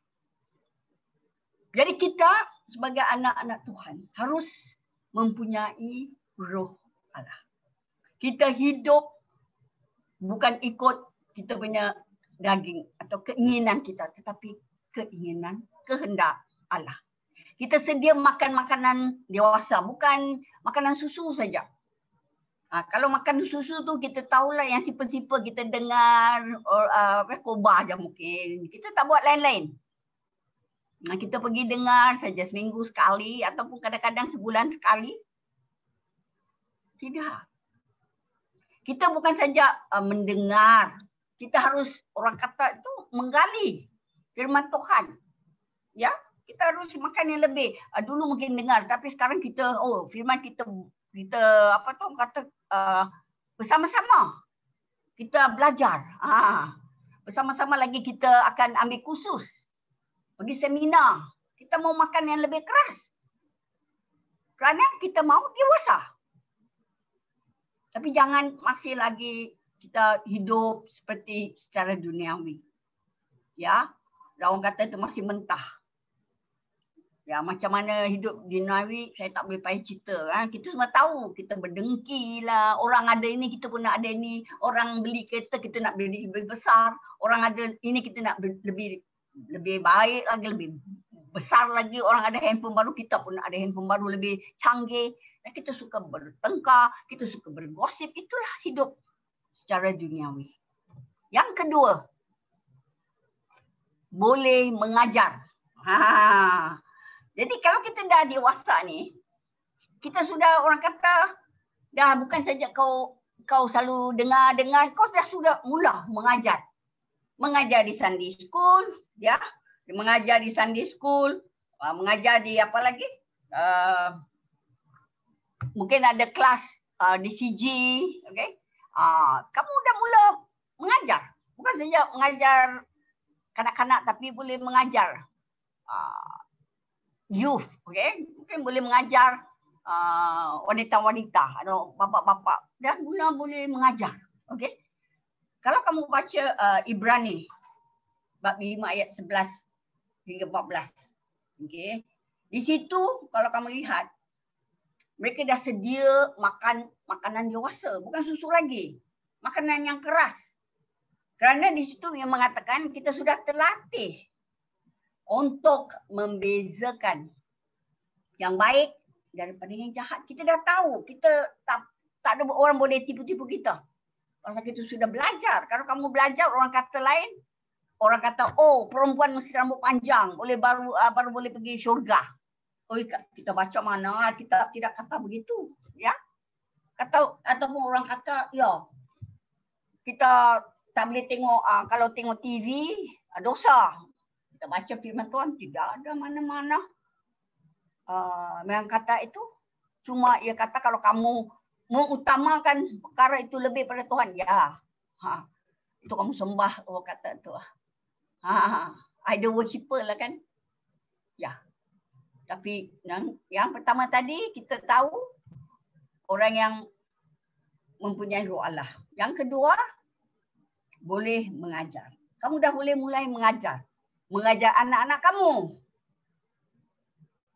Jadi kita sebagai anak-anak Tuhan harus mempunyai roh Allah. Kita hidup bukan ikut kita punya daging atau keinginan kita, tetapi keinginan, kehendak Allah. Kita sedia makan makanan dewasa, bukan makanan susu saja. Kalau makan susu tu kita tahulah yang simple-simple kita dengar, khotbah je mungkin. Kita tak buat lain-lain. Kita pergi dengar saja seminggu sekali ataupun kadang-kadang sebulan sekali. Tidak. Kita bukan saja mendengar. Kita harus, orang kata itu, menggali firman Tuhan. Ya, kita harus makan yang lebih. Dulu mungkin dengar, tapi sekarang kita, firman kita bersama-sama kita belajar. Bersama-sama lagi kita akan ambil kursus, pergi seminar. Kita mau makan yang lebih keras kerana kita mau dewasa. Tapi jangan masih lagi kita hidup seperti secara duniawi. Ya, orang kata itu masih mentah. Ya, macam mana hidup duniawi, saya tak boleh payah cerita. Kita semua tahu, kita berdengki lah. Orang ada ini, kita pun nak ada ini. Orang beli kereta, kita nak beli lebih besar. Orang ada ini, kita nak lebih baik lagi, lebih besar lagi. Orang ada handphone baru, kita pun nak ada handphone baru lebih canggih. Dan kita suka bertengkar, kita suka bergosip. Itulah hidup secara duniawi. Yang kedua, boleh mengajar. Jadi kalau kita dah dewasa ni, kita sudah, orang kata, dah bukan saja kau selalu dengar, kau sudah mula mengajar. Mengajar di Sunday school, ya. Mengajar di Sunday school, mengajar di apa lagi? Mungkin ada kelas di CG, okey. Kamu dah mula mengajar. Bukan saja mengajar kanak-kanak, tapi boleh mengajar youth, okay? Mungkin boleh mengajar wanita-wanita atau bapa-bapa dan mula boleh mengajar, okay? Kalau kamu baca Ibrani bab 5 ayat 11 hingga 14, okay? Di situ kalau kamu lihat mereka dah sedia makan makanan dewasa, bukan susu lagi, makanan yang keras. Kerana di situ yang mengatakan kita sudah terlatih untuk membezakan yang baik daripada yang jahat. Kita dah tahu, kita tak ada orang boleh tipu-tipu kita. Pasal kita sudah belajar. Kalau kamu belajar orang kata lain, orang kata, oh perempuan mesti rambut panjang, baru boleh pergi syurga. Oh, kita baca mana, kita tidak kata begitu, ya. Ataupun orang kata, ya, kita tak boleh tengok, kalau tengok TV, dosa. Kita baca firman Tuhan, tidak ada mana-mana yang kata itu. Cuma ia kata kalau kamu mengutamakan perkara itu lebih pada Tuhan, ya. Itu kamu sembah, kata tu. Idol worshipper lah kan. Ya. Tapi yang pertama tadi kita tahu orang yang mempunyai roh Allah. Yang kedua, boleh mengajar. Kamu dah boleh mulai mengajar. Mengajar anak-anak kamu.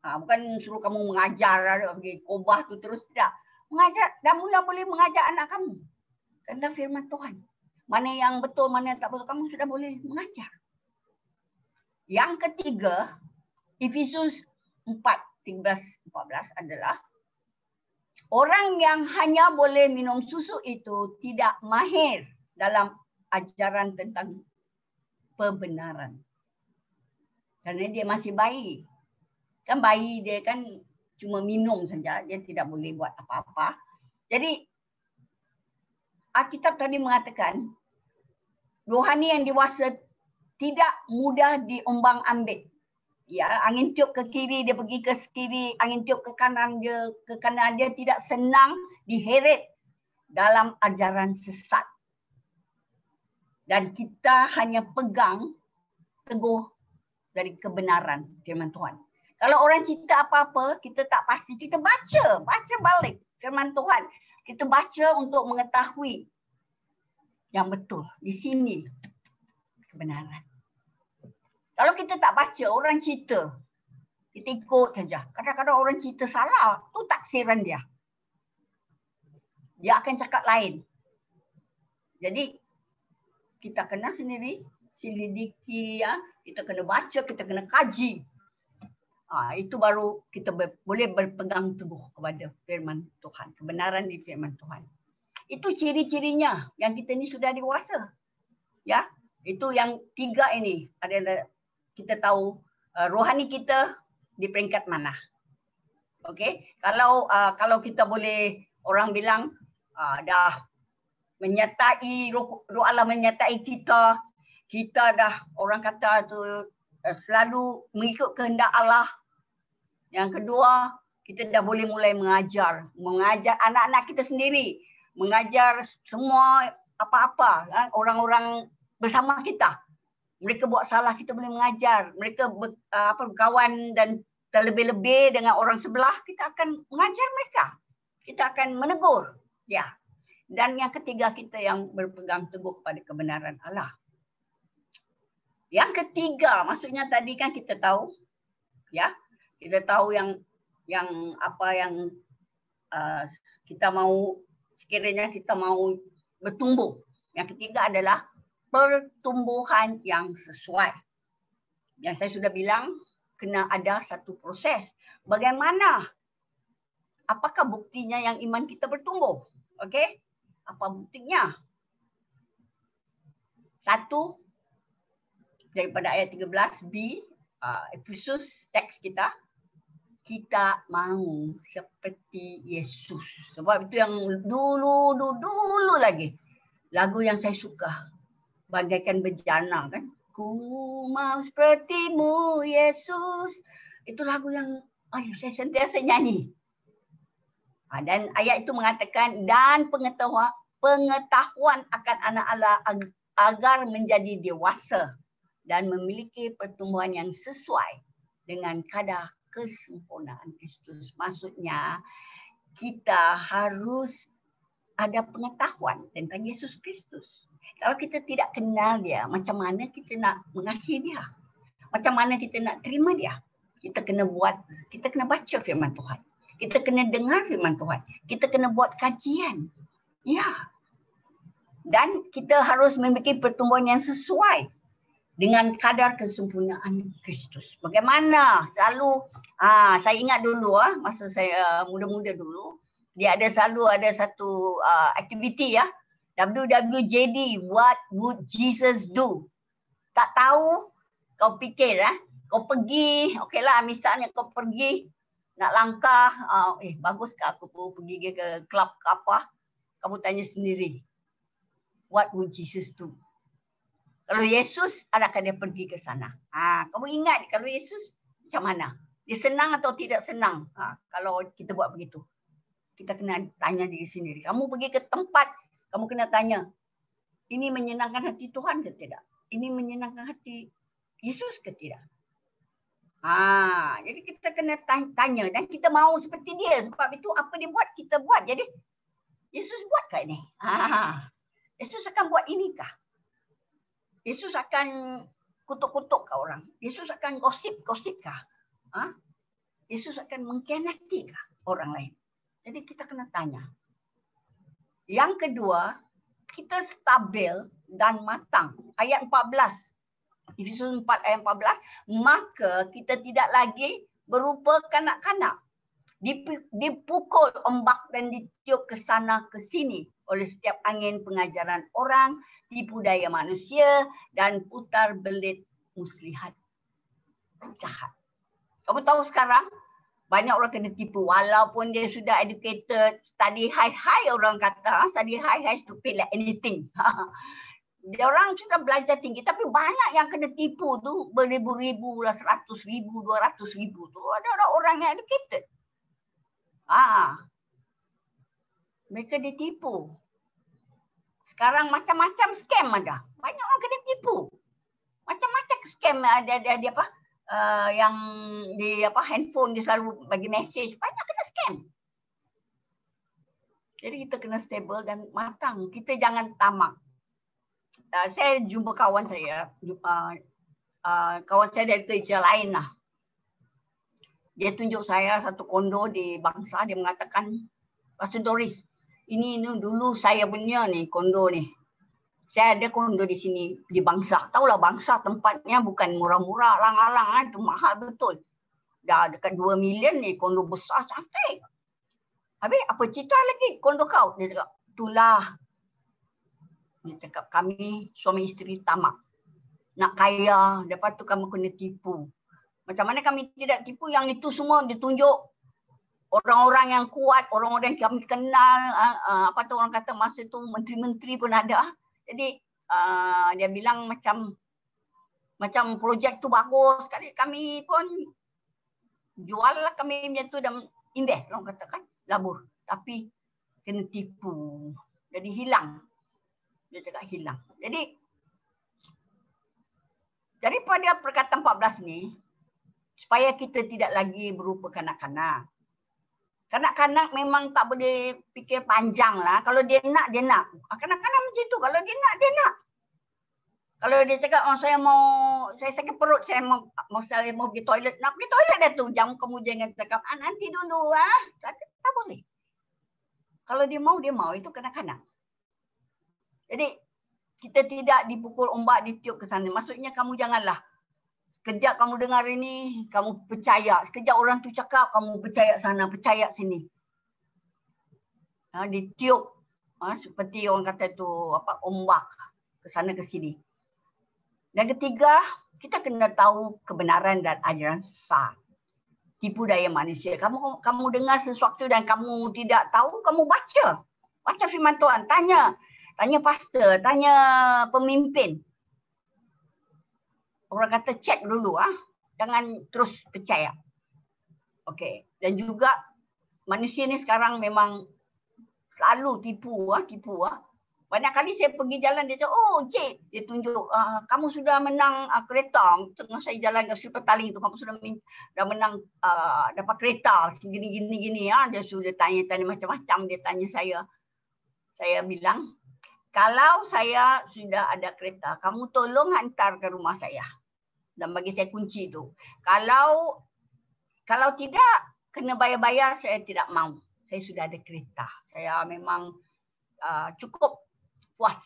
Bukan suruh kamu mengajar, pergi khotbah tu terus, tidak. Mengajar, dah mula boleh mengajar anak kamu. Tentang firman Tuhan. Mana yang betul, mana yang tak betul, kamu sudah boleh mengajar. Yang ketiga, Efesus 4:13-14 adalah orang yang hanya boleh minum susu itu tidak mahir dalam ajaran tentang kebenaran. Kerana dia masih bayi. Kan bayi dia kan cuma minum saja, dia tidak boleh buat apa-apa. Jadi Alkitab tadi mengatakan rohani yang dewasa tidak mudah diombang-ambing. Ya, angin tiup ke kiri dia pergi ke kiri, angin tiup ke kanan dia tidak senang diheret dalam ajaran sesat. Dan kita hanya pegang teguh dari kebenaran firman Tuhan. Kalau orang cerita apa-apa, kita tak pasti, kita baca balik firman Tuhan. Kita baca untuk mengetahui yang betul. Di sini kebenaran. Kalau kita tak baca, orang cerita, kita ikut saja. Kadang-kadang orang cerita salah, tu taksiran dia. Dia akan cakap lain. Jadi, kita kena sendiri, selidiki, ya. Kita kena baca, kita kena kaji. Itu baru kita boleh berpegang teguh kepada firman Tuhan. Kebenaran di firman Tuhan. Itu ciri-cirinya yang kita ni sudah dewasa. Ya, itu yang 3 ini adalah kita tahu rohani kita di peringkat mana. Okey, kalau kita boleh orang bilang dah menyertai roh Allah menyertai kita dah orang kata tu selalu mengikut kehendak Allah. Yang kedua, kita dah boleh mulai mengajar anak-anak kita sendiri, mengajar semua apa-apa orang-orang bersama kita. Mereka buat salah, kita boleh mengajar. Mereka berkawan dan terlebih-lebih dengan orang sebelah, kita akan mengajar mereka. Kita akan menegur. Ya. Dan yang ketiga, kita yang berpegang teguh kepada kebenaran Allah. Yang ketiga, maksudnya tadi kan kita tahu, ya, kita tahu yang apa yang kita mau, sekiranya kita mau bertumbuh. Yang ketiga adalah pertumbuhan yang sesuai. Yang saya sudah bilang, kena ada satu proses. Bagaimana? Apakah buktinya yang iman kita bertumbuh? Okey? Apa buktinya? 1 daripada ayat 13b, Efesus teks kita mahu seperti Yesus. Sebab itu yang dulu lagi. Lagu yang saya suka. Bagaikan bejana kan. Ku mau sepertimu Yesus. Itu lagu yang saya sentiasa nyanyi. Dan ayat itu mengatakan dan pengetahuan akan anak Allah agar menjadi dewasa dan memiliki pertumbuhan yang sesuai dengan kadar kesempurnaan Kristus. Maksudnya kita harus ada pengetahuan tentang Yesus Kristus. Kalau kita tidak kenal dia, macam mana kita nak mengasihi dia? Macam mana kita nak terima dia? Kita kena baca firman Tuhan. Kita kena dengar firman Tuhan. Kita kena buat kajian. Ya. Dan kita harus memiliki pertumbuhan yang sesuai dengan kadar kesempurnaan Kristus. Bagaimana? Selalu, saya ingat dulu, masa saya muda-muda dulu, dia selalu ada satu aktiviti ya. WWJD, what would Jesus do? Tak tahu, kau fikir kau pergi, okeylah misalnya kau pergi nak langkah, bagus ke aku pergi ke klub ke apa, kamu tanya sendiri, what would Jesus do? Kalau Yesus, adakah dia pergi ke sana? Kamu ingat kalau Yesus macam mana? Dia senang atau tidak senang? Kalau kita buat begitu. Kita kena tanya diri sendiri. Kamu pergi ke tempat, kamu kena tanya, Ini menyenangkan hati Tuhan ke tidak? Ini menyenangkan hati Yesus ke tidak? Jadi kita kena tanya dan kita mau seperti dia. Sebab itu apa dia buat, kita buat. Jadi Yesus buat kah ini? Yesus akan buat ini kah? Yesus akan kutuk-kutuk kah orang? Yesus akan gosip kah? Yesus akan mengkhianati kah orang lain? Jadi kita kena tanya. Yang kedua, kita stabil dan matang. Ayat 14. Efesus 4 ayat 14. Maka kita tidak lagi berupa kanak-kanak. Dipukul ombak dan ditiup ke sana ke sini oleh setiap angin pengajaran orang, tipu daya manusia dan putar belit muslihat jahat. Kamu tahu sekarang banyak orang kena tipu walaupun dia sudah educated, study high orang kata, study high stupid like anything. Dia orang sudah belajar tinggi tapi banyak yang kena tipu tu beribu-ribu lah, 100,000, 200,000 tu. Ada orang yang educated. Mereka ditipu. Sekarang macam-macam scam ada. Banyak orang kena tipu. Macam-macam scam ada apa? Yang di handphone dia selalu bagi message, banyak kena scam. Jadi kita kena stable dan matang. Kita jangan tamak. Saya jumpa kawan saya, kawan saya dari kerja lain lah. Dia tunjuk saya satu kondo di Bangsa. Dia mengatakan, Pastor Doris, ini dulu saya punya nih kondo nih. Saya ada kondo di sini di Bangsa. Tahulah Bangsa tempatnya bukan murah-murah, alang-alang itu mahal betul. Dah dekat 2 million ni kondo besar cantik. Habis apa cerita lagi kondo kau? Dia cakap, itulah. Dia cakap kami suami isteri tamak. Nak kaya, lepas tu kamu kena tipu. Macam mana kami tidak tipu, yang itu semua ditunjuk orang-orang yang kuat, orang-orang yang kami kenal, orang kata masa tu menteri-menteri pun ada. Jadi dia bilang macam projek tu bagus sekali, kami pun jual lah kami punya tu dan invest orang katakan labur, tapi kena tipu. Jadi hilang. Dia cakap hilang. Jadi daripada perkataan 14 ni supaya kita tidak lagi berupa kanak-kanak. Kanak-kanak memang tak boleh fikir panjang lah. Kalau dia nak, dia nak. Kanak-kanak macam tu. Kalau dia nak, dia nak. Kalau dia cakap, saya sakit perut, saya mau pergi toilet. Nak pergi toilet dah tu. Kamu jangan cakap, nanti dulu. Tak boleh. Kalau dia mau. Itu kanak-kanak. Jadi, kita tidak dipukul ombak, ditiup ke sana. Maksudnya kamu janganlah. Sekejap kamu dengar ini, kamu percaya. Sekejap orang tu cakap, kamu percaya sana, percaya sini. Ditiup. Seperti orang kata tu, ombak. Ke sana ke sini. Dan ketiga, kita kena tahu kebenaran dan ajaran sesat. Tipu daya manusia. Kamu dengar sesuatu dan kamu tidak tahu, kamu baca. Baca firman Tuhan, tanya. Tanya pastor, tanya pemimpin. Orang kata cek dulu, jangan terus percaya. Okey. Dan juga manusia ni sekarang memang selalu tipu. Banyak kali saya pergi jalan, dia cakap, oh cik, dia tunjuk, kamu sudah menang kereta. Tengah saya jalan ke Silpetaling tu, kamu sudah menang dapat kereta. Gini. Dia sudah tanya macam-macam, dia tanya saya. Saya bilang, kalau saya sudah ada kereta, kamu tolong hantar ke rumah saya. Dan bagi saya kunci tu. Kalau tidak, kena bayar-bayar, saya tidak mau. Saya sudah ada kereta. Saya memang cukup puas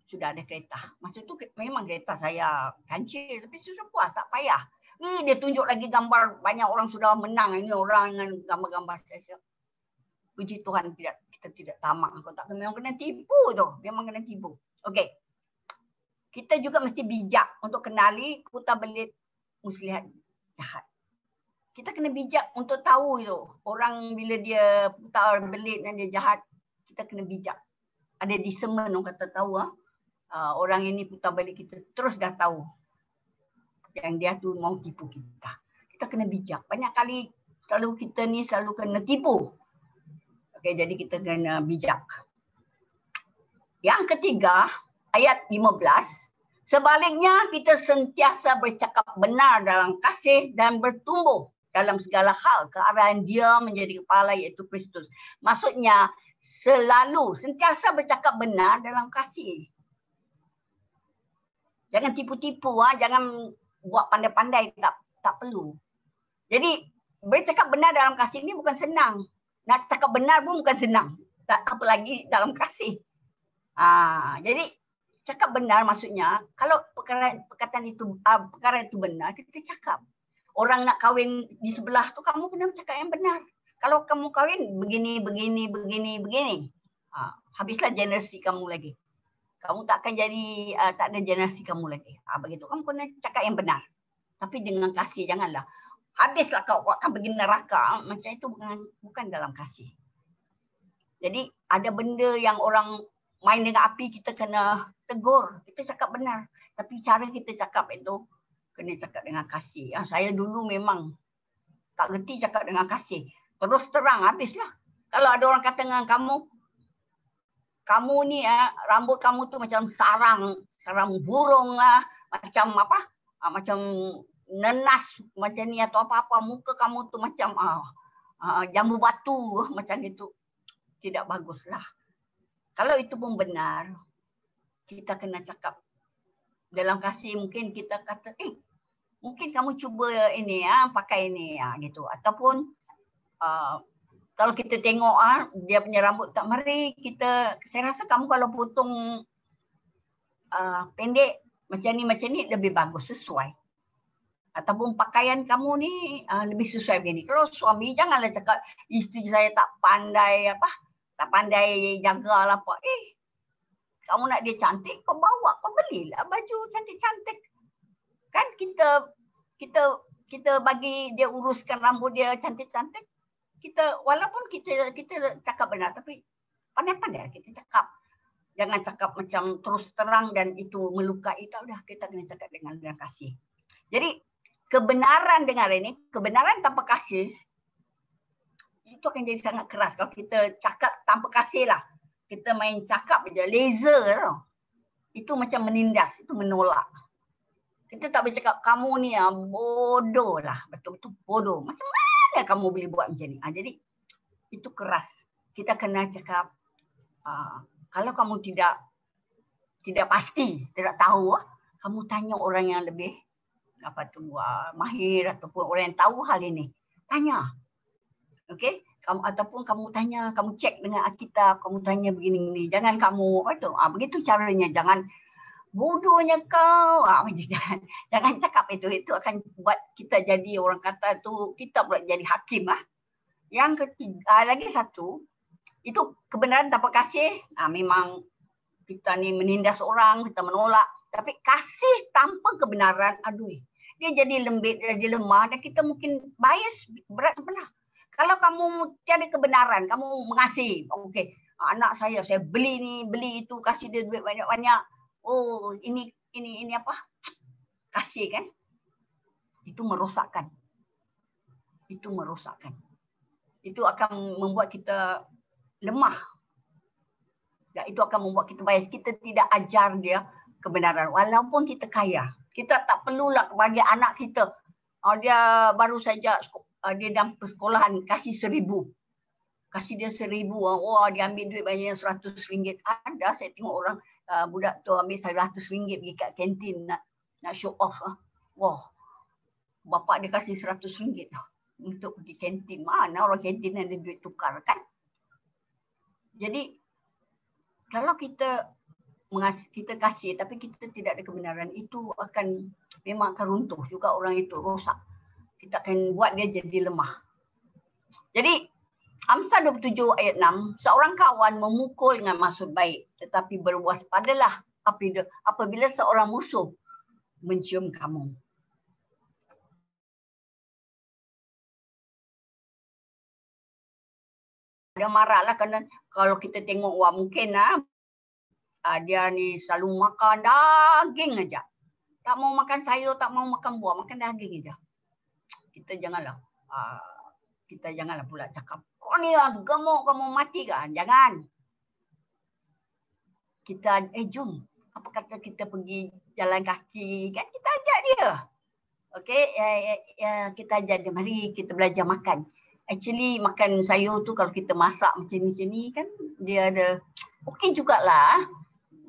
sudah ada kereta. Masa tu memang kereta saya kancil, tapi sudah puas, tak payah. Dia tunjuk lagi gambar, banyak orang sudah menang. Ini orang dengan gambar-gambar saya. Puji Tuhan, kita tidak tamak. Memang kena tipu tu. Memang kena tipu. Okey. Kita juga mesti bijak untuk kenali putar belit muslihat jahat. Kita kena bijak untuk tahu itu. Orang bila dia putar belit dan dia jahat, kita kena bijak. Ada discernment, orang kata tahu. Orang ini putar belit, kita terus dah tahu. Yang dia tu mau tipu kita. Kita kena bijak. Banyak kali kita ni selalu kena tipu. Okey, jadi kita kena bijak. Yang ketiga, ayat 15. Sebaliknya, kita sentiasa bercakap benar dalam kasih dan bertumbuh dalam segala hal ke arah Dia menjadi kepala, iaitu Kristus. Maksudnya, selalu sentiasa bercakap benar dalam kasih. Jangan tipu-tipu, jangan buat pandai-pandai, tak perlu. Jadi, bercakap benar dalam kasih ini bukan senang. Nak cakap benar pun bukan senang. Tak apalagi dalam kasih. Jadi, cakap benar maksudnya, kalau perkara itu benar, kita cakap. Orang nak kahwin di sebelah tu, kamu kena cakap yang benar. Kalau kamu kahwin begini. Habislah generasi kamu lagi. Kamu tak akan jadi, tak ada generasi kamu lagi. Begitu, kamu kena cakap yang benar. Tapi dengan kasih, janganlah. Habislah kau akan pergi neraka. Macam itu bukan dalam kasih. Jadi ada benda yang orang main dengan api, kita kena tegur. Kita cakap benar. Tapi cara kita cakap itu, kena cakap dengan kasih. Saya dulu memang tak reti cakap dengan kasih. Terus terang, habislah. Kalau ada orang kata dengan kamu ni rambut kamu tu macam sarang burung lah. Macam apa? Macam nenas macam ni atau apa-apa. Muka kamu tu macam jambu batu macam itu. Tidak baguslah. Kalau itu pun benar, kita kena cakap dalam kasih. Mungkin kita kata, mungkin kamu cuba ini pakai ini gitu. Ataupun kalau kita tengok dia punya rambut tak mari, saya rasa kamu kalau potong pendek macam ni lebih bagus, sesuai. Ataupun pakaian kamu ni lebih sesuai begini. Kalau suami, janganlah cakap isteri saya tak pandai jaga lah apa. Kamu nak dia cantik, kau bawa, kau belilah baju cantik-cantik. Kan kita bagi dia uruskan rambut dia cantik-cantik. Walaupun kita cakap benar, tapi pandai-pandai kita cakap. Jangan cakap macam terus terang dan itu melukai. Tak dah, kita kena cakap dengan kasih. Jadi kebenaran dengar ini, kebenaran tanpa kasih, itu akan jadi sangat keras. Kalau kita cakap tanpa kasih lah. Kita main cakap je, laser tau. Itu macam menindas, itu menolak. Kita tak boleh cakap, kamu ni bodoh lah. Betul-betul bodoh. Macam mana kamu boleh buat macam ni? Jadi, itu keras. Kita kena cakap, kalau kamu tidak pasti, tidak tahu, kamu tanya orang yang lebih mahir ataupun orang yang tahu hal ini. Tanya. Okey? Ataupun kamu tanya, kamu cek dengan Alkitab, kamu tanya begini-begini. Jangan kamu, begitu caranya. Jangan bodohnya kau. Jangan cakap itu. Itu akan buat kita jadi, orang kata tu, kita pula jadi hakim lah. Yang ketiga, lagi satu, itu kebenaran tanpa kasih. Memang kita ni menindas orang, kita menolak. Tapi kasih tanpa kebenaran, dia jadi lembut, jadi lemah dan kita mungkin bias, berat sebelah. Kalau kamu tiada kebenaran, kamu mengasihi, okey, anak saya beli itu, kasih dia duit banyak-banyak. Oh, ini apa? Kasih kan? Itu merosakkan. Itu akan membuat kita lemah. Dan itu akan membuat kita bias. Kita tidak ajar dia kebenaran. Walaupun kita kaya. Kita tak perlulah bagi anak kita. Dia baru saja dia dalam persekolahan, kasih 1,000. Kasih dia 1,000. Dia ambil duit banyak RM100. Ada, saya tengok orang budak tu ambil RM100 pergi kat kantin nak show off. Bapak dia kasih RM100 untuk pergi kantin. Mana orang kantin ada duit tukar kan? Jadi, kalau kita kasih tapi kita tidak ada kebenaran, itu memang akan runtuh juga orang itu, rosak. Kita akan buat dia jadi lemah. Jadi Amsal 27 ayat 6, seorang kawan memukul dengan maksud baik, tetapi berwaspadalah apabila seorang musuh mencium kamu. Dia marahlah kerana kalau kita tengok mungkin dia ni selalu makan daging aja. Tak mau makan sayur, tak mau makan buah, makan daging aja. Kita janganlah pula cakap, kau ni gemuk, kamu mati kan? Jangan. Kita jom apa kata kita pergi jalan kaki, kan kita ajak dia. Okey, kita ajak dia, mari kita belajar makan. Actually makan sayur tu kalau kita masak macam ni kan dia ada okey jugalah.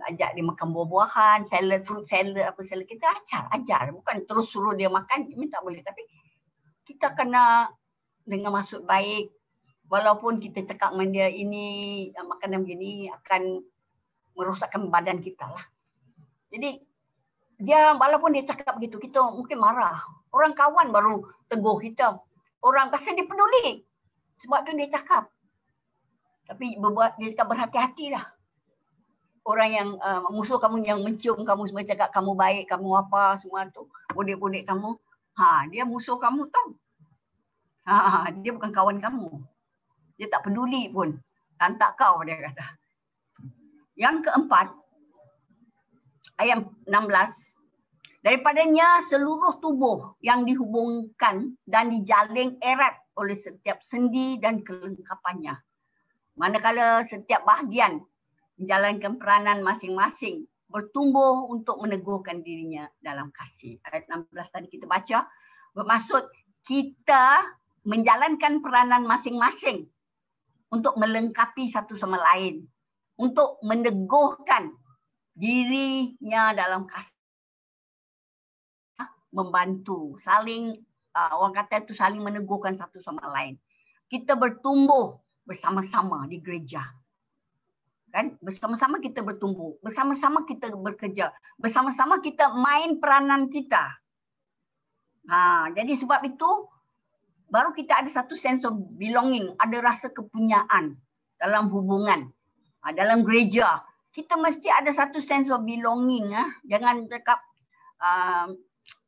Ajak dia makan buah-buahan, salad, fruit salad, apa salad, kita ajar. Bukan terus suruh dia makan, tak boleh. Tapi kita kena dengan maksud baik. Walaupun kita cakap dengan dia ini makanan begini akan merosakkan badan kita lah. Jadi dia walaupun dia cakap begitu, kita mungkin marah. Orang kawan baru tegur kita. Orang pasal dia peduli. Sebab tu dia cakap. Tapi dia cakap berhati-hati lah. Orang yang musuh kamu yang mencium kamu semua cakap kamu baik, kamu apa semua tu, budik-budik kamu, dia musuh kamu tau. Dia bukan kawan kamu. Dia tak peduli pun. Lantak kau, dia kata. Yang keempat, ayat 16. Daripadanya seluruh tubuh yang dihubungkan dan dijalin erat oleh setiap sendi dan kelengkapannya. Manakala setiap bahagian menjalankan peranan masing-masing, bertumbuh untuk meneguhkan dirinya dalam kasih. Ayat 16 tadi kita baca, bermaksud kita menjalankan peranan masing-masing untuk melengkapi satu sama lain, untuk meneguhkan dirinya dalam kasih, membantu, saling, orang kata itu saling meneguhkan satu sama lain. Kita bertumbuh bersama-sama di gereja. Kan? Bersama-sama kita bertumbuh, bersama-sama kita bekerja, bersama-sama kita main peranan kita. Jadi sebab itu baru kita ada satu sense of belonging, ada rasa kepunyaan dalam hubungan, dalam gereja. Kita mesti ada satu sense of belonging. Jangan cakap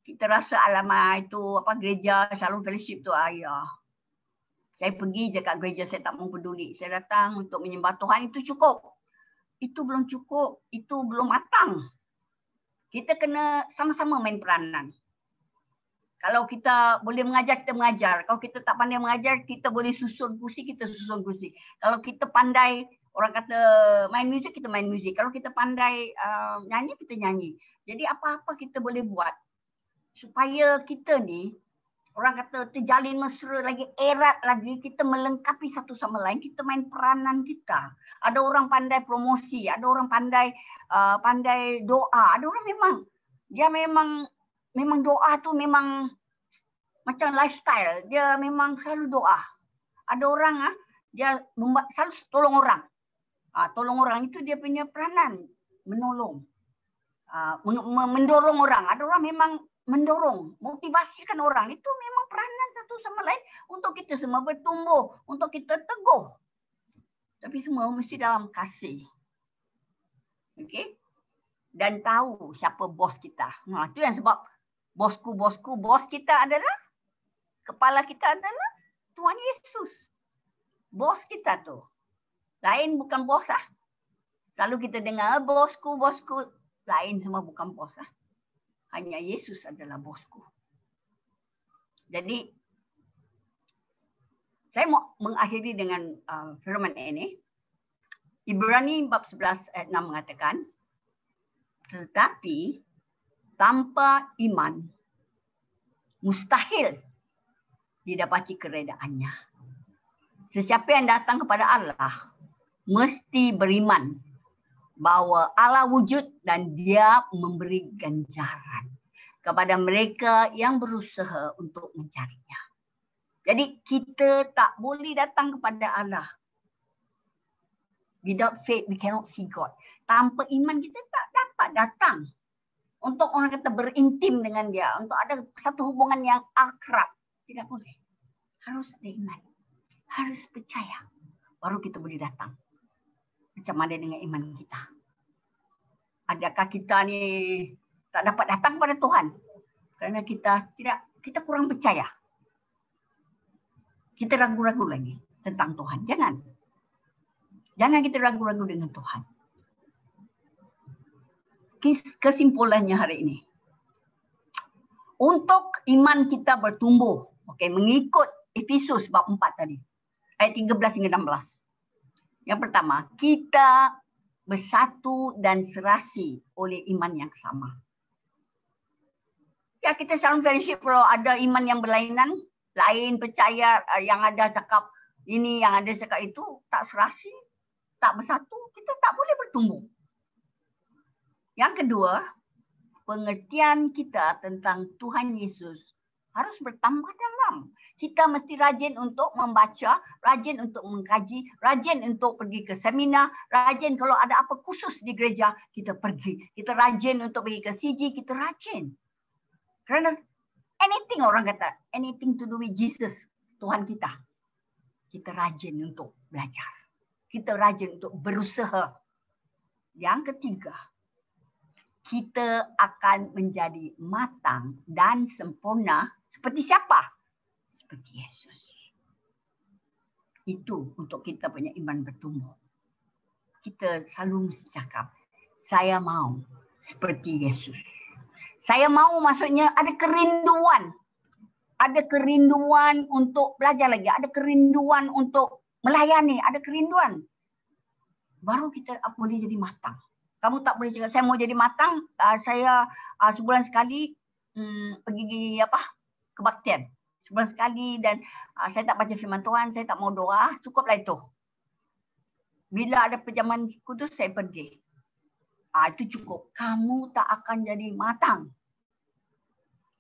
kita rasa alamak itu apa gereja Shalom Fellowship tu ayah. Saya pergi je kat gereja, saya tak mau peduli. Saya datang untuk menyembah Tuhan, itu cukup. Itu belum cukup, itu belum matang. Kita kena sama-sama main peranan. Kalau kita boleh mengajar, kita mengajar. Kalau kita tak pandai mengajar, kita boleh susun kursi, kita susun kursi. Kalau kita pandai, orang kata main muzik, kita main muzik. Kalau kita pandai nyanyi, kita nyanyi. Jadi apa-apa kita boleh buat supaya kita ni, orang kata terjalin mesra lagi, erat lagi, kita melengkapi satu sama lain, kita main peranan kita. Ada orang pandai promosi, ada orang pandai pandai doa, ada orang memang doa tu memang macam lifestyle, dia memang selalu doa. Ada orang dia selalu tolong orang. Tolong orang itu dia punya peranan, menolong. Mendorong orang. Ada orang memang mendorong, motivasikan orang. Itu memang peranan satu sama lain untuk kita semua bertumbuh, untuk kita teguh. Tapi semua mesti dalam kasih. Okey? Dan tahu siapa bos kita. Itu yang sebab bos kita adalah, kepala kita adalah Tuhan Yesus. Bos kita tu. Lain bukan bos lah. Selalu kita dengar bosku. Lain semua bukan bos lah. Hanya Yesus adalah bosku. Jadi, saya mau mengakhiri dengan firman ini. Ibrani bab 11 ayat 6 mengatakan, tetapi tanpa iman, mustahil didapati keredaannya. Sesiapa yang datang kepada Allah, mesti beriman bahawa Allah wujud dan dia memberi ganjaran kepada mereka yang berusaha untuk mencarinya. Jadi kita tak boleh datang kepada Allah. Without faith, we cannot see God. Tanpa iman kita tak dapat datang untuk orang kata berintim dengan dia, untuk ada satu hubungan yang akrab. Tidak boleh. Harus ada iman. Harus percaya. Baru kita boleh datang. Macam mana dengan iman kita? Adakah kita ni tak dapat datang pada Tuhan? Kerana kita kurang percaya. Kita ragu-ragu lagi tentang Tuhan. Jangan kita ragu-ragu dengan Tuhan. Kesimpulannya hari ini. Untuk iman kita bertumbuh, mengikut Efesus bab 4 tadi. Ayat 13 hingga 16. Yang pertama, kita bersatu dan serasi oleh iman yang sama. Ya, kita selalu fellowship kalau ada iman yang berlainan, lain percaya, yang ada cakap ini, yang ada cakap itu, tak serasi, tak bersatu, kita tak boleh bertumbuh. Yang kedua, pengertian kita tentang Tuhan Yesus harus bertambah dalam. Kita mesti rajin untuk membaca, rajin untuk mengkaji, rajin untuk pergi ke seminar, rajin kalau ada apa khusus di gereja, kita pergi. Kita rajin untuk pergi ke CG, kita rajin. Kerana anything orang kata, anything to do with Jesus, Tuhan kita. Kita rajin untuk belajar. Kita rajin untuk berusaha. Yang ketiga, kita akan menjadi matang dan sempurna seperti siapa? Seperti Yesus. Itu untuk kita punya iman bertumbuh. Kita selalu mesti cakap, saya mau seperti Yesus. Saya mau maksudnya ada kerinduan. Ada kerinduan untuk belajar lagi. Ada kerinduan untuk melayani. Ada kerinduan. Baru kita boleh jadi matang. Kamu tak boleh cakap, saya mau jadi matang, saya sebulan sekali pergi kebaktian. Sebulan sekali dan saya tak baca firman Tuhan, saya tak mau doa, cukuplah itu. Bila ada perjamuan kudus, saya pergi. Itu cukup. Kamu tak akan jadi matang.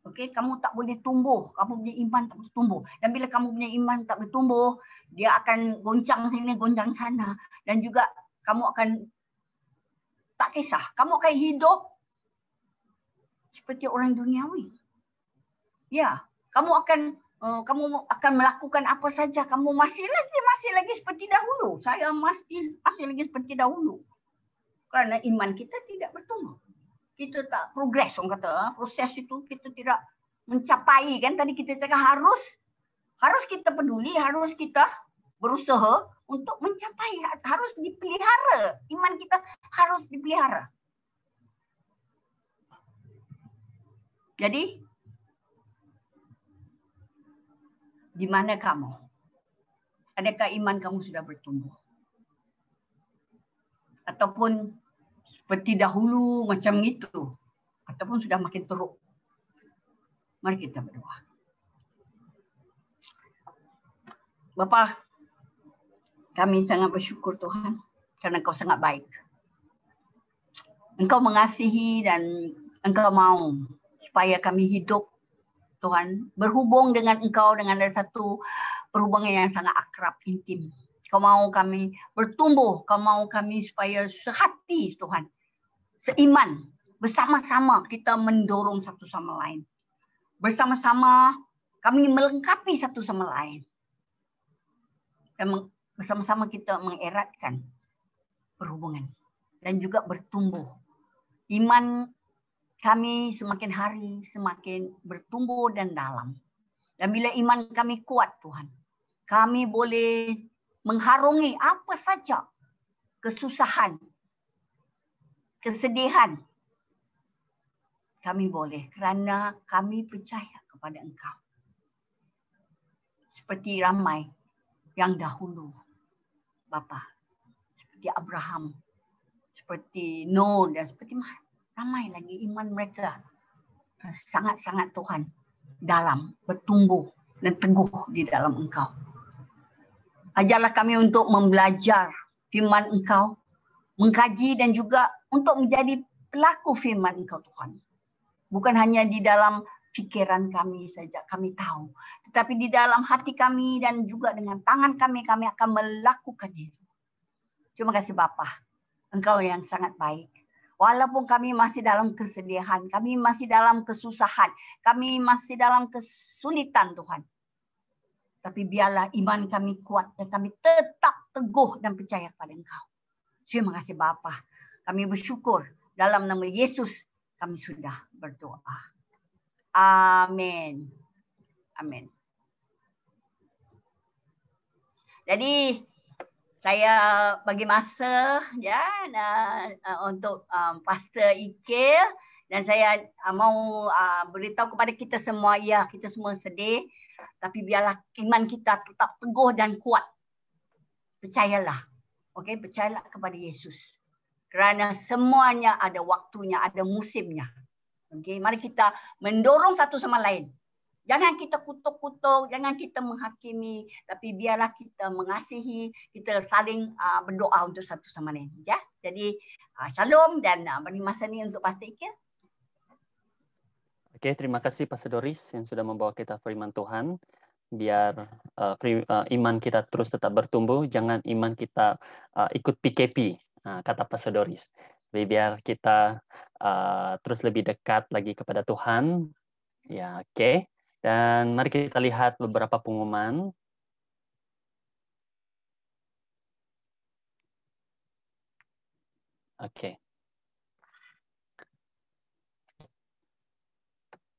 Okey, kamu tak boleh tumbuh. Kamu punya iman tak boleh tumbuh. Dan bila kamu punya iman tak bertumbuh, dia akan goncang sini, goncang sana. Dan juga kamu akan tak kisah. Kamu akan hidup seperti orang duniawi. Ya, kamu akan melakukan apa saja. Kamu masih lagi seperti dahulu. Saya masih lagi seperti dahulu. Kerana iman kita tidak bertumbuh. Kita tak progress, orang kata. Proses itu kita tidak mencapai. Kan tadi kita cakap harus kita peduli, harus kita berusaha untuk mencapai, harus dipelihara. Iman kita harus dipelihara. Jadi, di mana kamu? Adakah iman kamu sudah bertumbuh? Ataupun seperti dahulu macam itu? Ataupun sudah makin teruk? Mari kita berdoa. Bapa, kami sangat bersyukur Tuhan kerana Engkau sangat baik. Engkau mengasihi dan Engkau mau supaya kami hidup Tuhan berhubung dengan Engkau dengan ada satu perhubungan yang sangat akrab, intim. Kau mau kami bertumbuh, Kau mau kami supaya sehati Tuhan, seiman, bersama-sama kita mendorong satu sama lain. Bersama-sama kami melengkapi satu sama lain. Dan bersama-sama kita mengeratkan perhubungan dan juga bertumbuh. Iman kami semakin hari semakin bertumbuh dan dalam. Dan bila iman kami kuat Tuhan, kami boleh mengharungi apa saja kesusahan, kesedihan. Kami boleh kerana kami percaya kepada Engkau. Seperti ramai yang dahulu, Bapa, seperti Abraham, seperti Noah dan seperti ramai lagi iman mereka sangat-sangat Tuhan dalam, bertumbuh dan teguh di dalam Engkau. Ajarlah kami untuk membelajar firman Engkau, mengkaji dan juga untuk menjadi pelaku firman Engkau Tuhan. Bukan hanya di dalam fikiran kami saja, kami tahu. Tetapi di dalam hati kami dan juga dengan tangan kami akan melakukan itu. Terima kasih Bapa. Engkau yang sangat baik. Walaupun kami masih dalam kesedihan, kami masih dalam kesusahan, kami masih dalam kesulitan Tuhan. Tapi biarlah iman kami kuat dan kami tetap teguh dan percaya kepada Engkau. Terima kasih Bapa. Kami bersyukur dalam nama Yesus kami sudah berdoa. Amin. Amin. Jadi saya bagi masa ya untuk Pastor Ikil dan saya mau beritahu kepada kita semua, ya kita semua sedih, tapi biarlah iman kita tetap teguh dan kuat. Percayalah. Okey, percayalah kepada Yesus. Kerana semuanya ada waktunya, ada musimnya. Okay, mari kita mendorong satu sama lain. Jangan kita kutuk-kutuk, jangan kita menghakimi, tapi biarlah kita mengasihi, kita saling berdoa untuk satu sama lain. Ya, jadi shalom dan bagi masa ini untuk Pastor Ikir. Oke, terima kasih Pastor Doris yang sudah membawa kita firman Tuhan. Biar iman kita terus tetap bertumbuh, jangan iman kita ikut PKP, kata Pastor Doris. Jadi biar kita terus lebih dekat lagi kepada Tuhan. Ya, oke. Dan mari kita lihat beberapa pengumuman. Oke.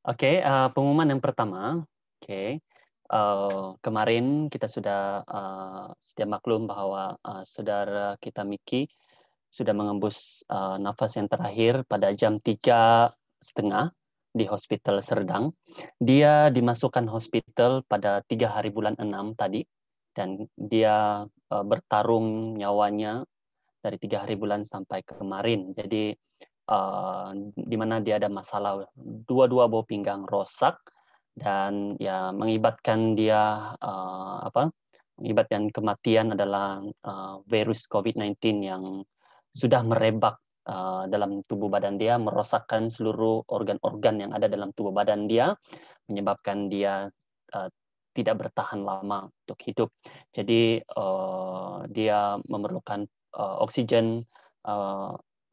Oke, pengumuman yang pertama. Oke. Kemarin kita sudah sedia maklum bahwa saudara kita Miki sudah mengembus nafas yang terakhir pada jam 3:30 di Hospital Serdang. Dia dimasukkan hospital pada 3 hari bulan 6 tadi, dan dia bertarung nyawanya dari 3 hari bulan sampai kemarin. Jadi di mana dia ada masalah dua bau pinggang rosak, dan ya mengibatkan dia mengibatkan kematian adalah virus COVID-19 yang sudah merebak dalam tubuh badan dia, merosakkan seluruh organ-organ yang ada dalam tubuh badan dia, menyebabkan dia tidak bertahan lama untuk hidup. Jadi dia memerlukan oksigen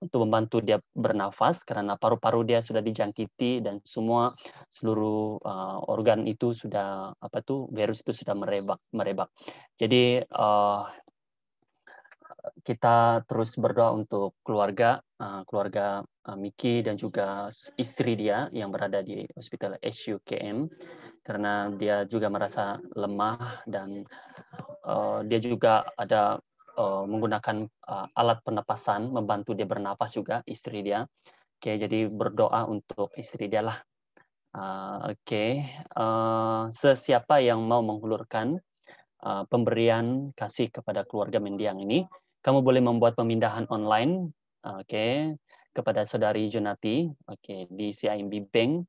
untuk membantu dia bernafas karena paru-paru dia sudah dijangkiti dan seluruh organ itu sudah virus itu sudah merebak. Jadi kita terus berdoa untuk keluarga Miki dan juga istri dia yang berada di Hospital SUKM, karena dia juga merasa lemah dan dia juga ada menggunakan alat pernapasan membantu dia bernapas juga, istri dia. Oke, jadi berdoa untuk istri dia lah. Sesiapa yang mau menghulurkan pemberian kasih kepada keluarga mendiang ini, kamu boleh membuat pemindahan online, kepada saudari Junati, di CIMB Bank,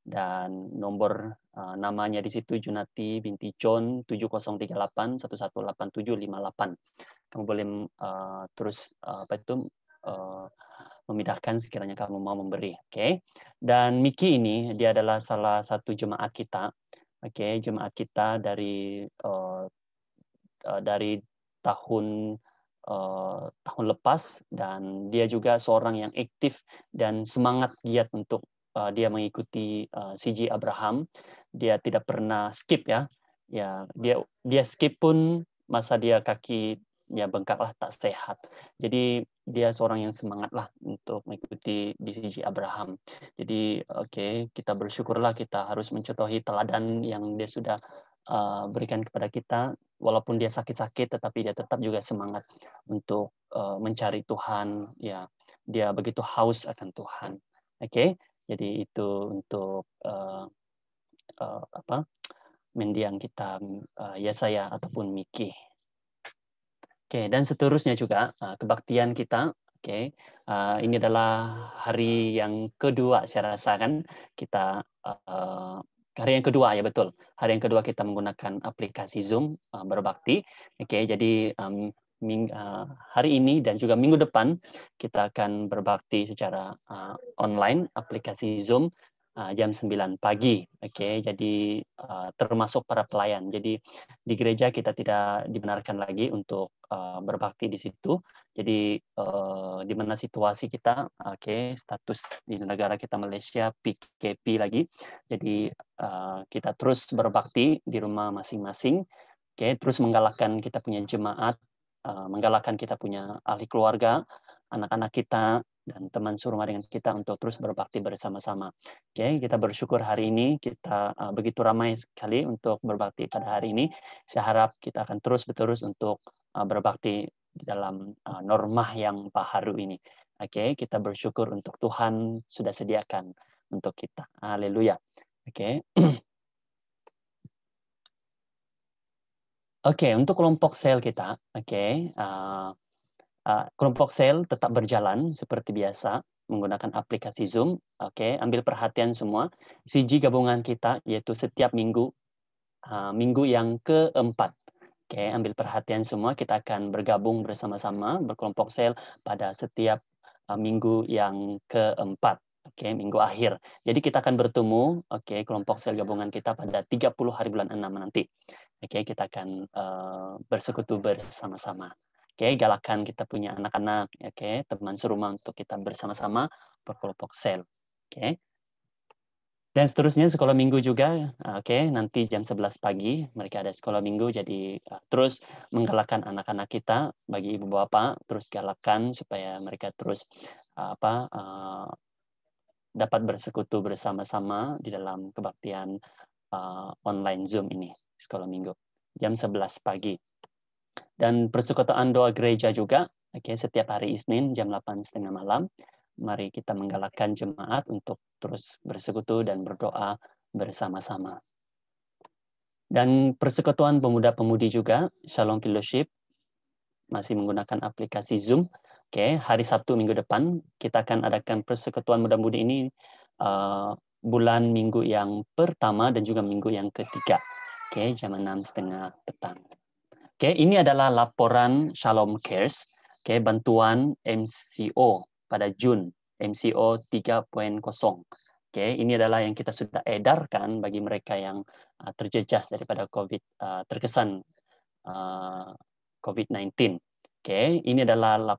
dan nomor namanya di situ Junati binti John 7038118758. Kamu boleh terus memindahkan sekiranya kamu mau memberi. Dan Miki ini dia adalah salah satu jemaat kita. Jemaat kita dari tahun lepas, dan dia juga seorang yang aktif dan semangat giat untuk dia mengikuti CG Abraham. Dia tidak pernah skip ya. Dia skip pun masa dia kakinya bengkak lah, tak sehat. Jadi dia seorang yang semangat lah untuk mengikuti di CG Abraham. Jadi kita bersyukurlah, kita harus mencontohi teladan yang dia sudah berikan kepada kita. Walaupun dia sakit-sakit, tetapi dia tetap juga semangat untuk mencari Tuhan. Ya, dia begitu haus akan Tuhan. Jadi itu untuk mendiang kita, Yesaya ataupun Miki. Dan seterusnya juga kebaktian kita. Ini adalah hari yang kedua, saya rasa kan kita hari yang kedua, ya betul. Hari yang kedua kita menggunakan aplikasi Zoom berbakti. Jadi hari ini dan juga minggu depan kita akan berbakti secara online, aplikasi Zoom jam 9 pagi. Jadi termasuk para pelayan. Jadi di gereja kita tidak dibenarkan lagi untuk berbakti di situ. Jadi di mana situasi kita, status di negara kita Malaysia PKP lagi. Jadi kita terus berbakti di rumah masing-masing. Terus menggalakkan kita punya jemaat, menggalakkan kita punya ahli keluarga, anak-anak kita, dan teman serumah dengan kita untuk terus berbakti bersama-sama. Kita bersyukur hari ini kita begitu ramai sekali untuk berbakti pada hari ini. Saya harap kita akan terus untuk berbakti di dalam norma yang baharu ini. Kita bersyukur untuk Tuhan sudah sediakan untuk kita. Haleluya. Untuk kelompok sel kita, kelompok sel tetap berjalan seperti biasa menggunakan aplikasi Zoom. Oke, ambil perhatian semua. CG gabungan kita yaitu setiap minggu, minggu yang keempat. Oke, ambil perhatian semua. Kita akan bergabung bersama-sama berkelompok sel pada setiap minggu yang keempat. Oke, minggu akhir. Jadi kita akan bertemu, oke, kelompok sel gabungan kita pada 30 hari bulan 6 nanti. Oke, kita akan bersekutu bersama-sama. Oke, galakan kita punya anak-anak, oke, teman serumah untuk kita bersama-sama berkelompok sel. Oke. Dan seterusnya sekolah minggu juga, oke, nanti jam 11 pagi mereka ada sekolah minggu, jadi terus menggalakkan anak-anak kita bagi ibu bapak, terus galakan supaya mereka terus dapat bersekutu bersama-sama di dalam kebaktian online Zoom ini, sekolah minggu, jam 11 pagi. Dan persekutuan doa gereja juga, oke, setiap hari Isnin jam 8:30 malam. Mari kita menggalakkan jemaat untuk terus bersekutu dan berdoa bersama-sama. Dan persekutuan pemuda-pemudi juga, Shalom Fellowship, masih menggunakan aplikasi Zoom. Oke, hari Sabtu minggu depan kita akan adakan persekutuan muda-mudi ini bulan minggu yang pertama dan juga minggu yang ketiga. Oke, jam 6:30 petang. Oke, ini adalah laporan Shalom Cares, oke, bantuan MCO pada Jun, MCO 3.0. Oke, ini adalah yang kita sudah edarkan bagi mereka yang terjejas daripada terkesan COVID-19. Oke, ini adalah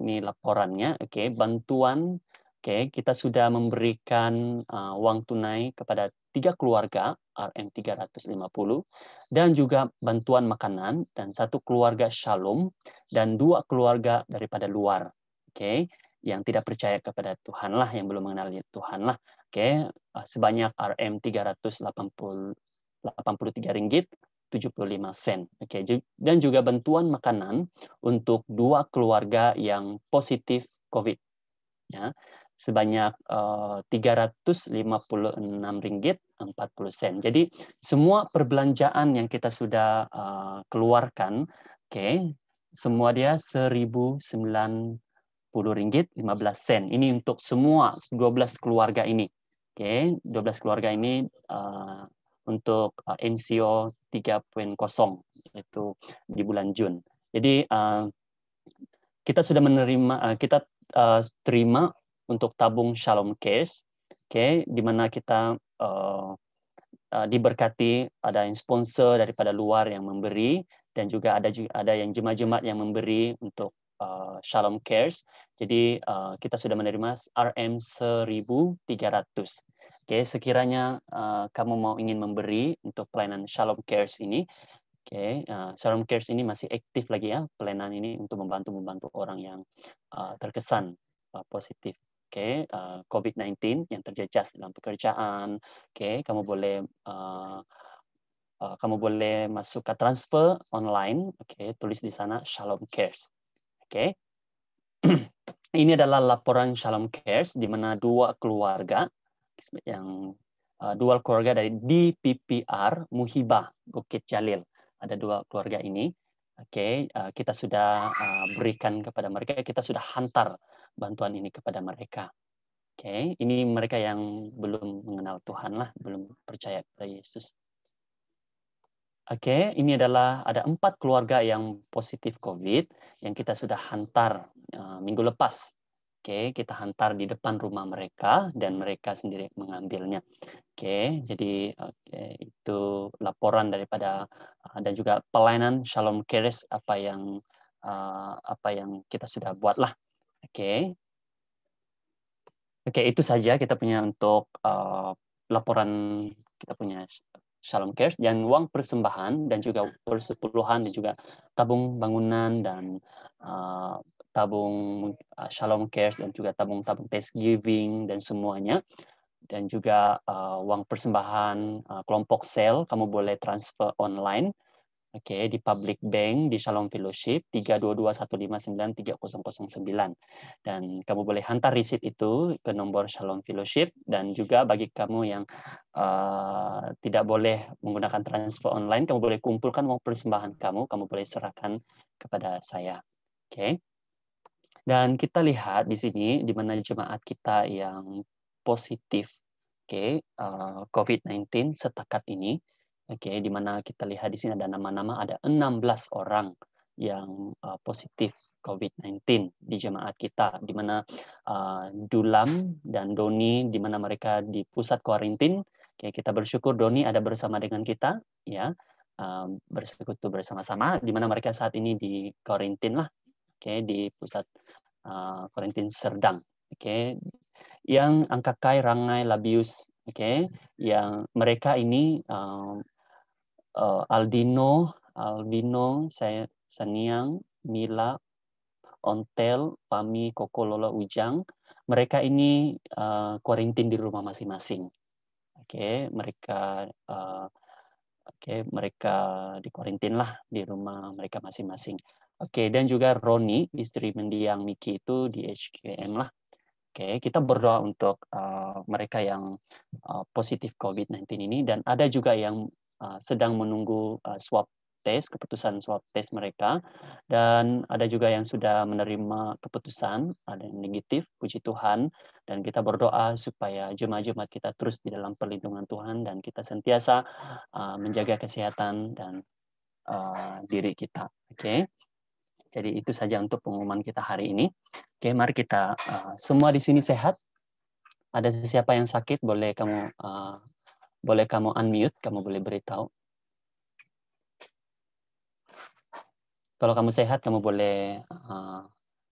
ini laporannya. Oke, bantuan. Oke, kita sudah memberikan uang tunai kepada 3 keluarga RM350 dan juga bantuan makanan dan 1 keluarga Shalom dan 2 keluarga daripada luar. Oke, yang tidak percaya kepada Tuhan lah, yang belum mengenal Tuhan lah. Oke, sebanyak RM383.75. Oke, dan juga bantuan makanan untuk 2 keluarga yang positif COVID. Ya, sebanyak RM356.40. Jadi semua perbelanjaan yang kita sudah keluarkan, oke, semua dia RM1.090.15. Ini untuk semua 12 keluarga ini. Oke, 12 keluarga ini untuk MCO 3.0 itu di bulan Jun. Jadi kita sudah menerima, kita terima untuk tabung Shalom Cares, oke, di mana kita diberkati, ada yang sponsor daripada luar yang memberi, dan juga ada yang jemaat-jemaat yang memberi untuk Shalom Cares. Jadi kita sudah menerima RM1.300. Oke, sekiranya kamu mau ingin memberi untuk pelayanan Shalom Cares ini, oke, Shalom Cares ini masih aktif lagi ya, pelayanan ini untuk membantu orang yang terkesan positif. Oke, COVID-19 yang terjejas dalam pekerjaan. Oke, kamu boleh masuk ke transfer online. Oke, tulis di sana Shalom Cares. Oke. Ini adalah laporan Shalom Cares di mana 2 keluarga dari DPPR Muhibah Bukit Jalil. Ada 2 keluarga ini. Oke, kita sudah berikan kepada mereka, kita sudah hantar bantuan ini kepada mereka. Oke, ini mereka yang belum mengenal Tuhan lah, belum percaya kepada Yesus. Oke, ini adalah ada 4 keluarga yang positif COVID yang kita sudah hantar minggu lepas. Oke, kita hantar di depan rumah mereka dan mereka sendiri mengambilnya. Oke, jadi itu laporan daripada dan juga pelayanan Shalom Cares apa yang kita sudah buat lah. Oke. Oke, itu saja kita punya untuk laporan kita punya Shalom Cares, dan uang persembahan dan juga persepuluhan dan juga tabung bangunan dan tabung Shalom Cares dan juga tabung-tabung Thanksgiving dan semuanya, dan juga uang persembahan kelompok sel kamu boleh transfer online. Oke, di Public Bank di Shalom Fellowship 32215930009, dan kamu boleh hantar receipt itu ke nomor Shalom Fellowship. Dan juga bagi kamu yang tidak boleh menggunakan transfer online, kamu boleh kumpulkan uang persembahan kamu boleh serahkan kepada saya. Oke. Dan kita lihat di sini di mana jemaat kita yang positif, COVID-19 setakat ini, di mana kita lihat di sini ada nama-nama, ada 16 orang yang positif COVID-19 di jemaat kita, di mana Dulam dan Doni, di mana mereka di pusat kuarantin. Kita bersyukur Doni ada bersama dengan kita, ya, bersekutu bersama-sama, di mana mereka saat ini di kuarantin lah, di pusat kuarantin Serdang, yang Angkakai, Rangai, Labius, yang mereka ini Aldino, Saniang, Mila, Ontel, Pami, Kokolola, Ujang, mereka ini kuarantin di rumah masing-masing. Mereka mereka dikuarantin lah di rumah mereka masing-masing. Dan juga Roni, istri mendiang Miki itu di HQM lah. Kita berdoa untuk mereka yang positif COVID-19 ini, dan ada juga yang sedang menunggu keputusan swab test mereka, dan ada juga yang sudah menerima keputusan, ada yang negatif, puji Tuhan, dan kita berdoa supaya jemaat-jemaat kita terus di dalam perlindungan Tuhan, dan kita sentiasa menjaga kesehatan dan diri kita. Jadi itu saja untuk pengumuman kita hari ini. Mari kita semua di sini sehat. Ada siapa yang sakit, boleh kamu unmute, kamu boleh beritahu. Kalau kamu sehat, kamu boleh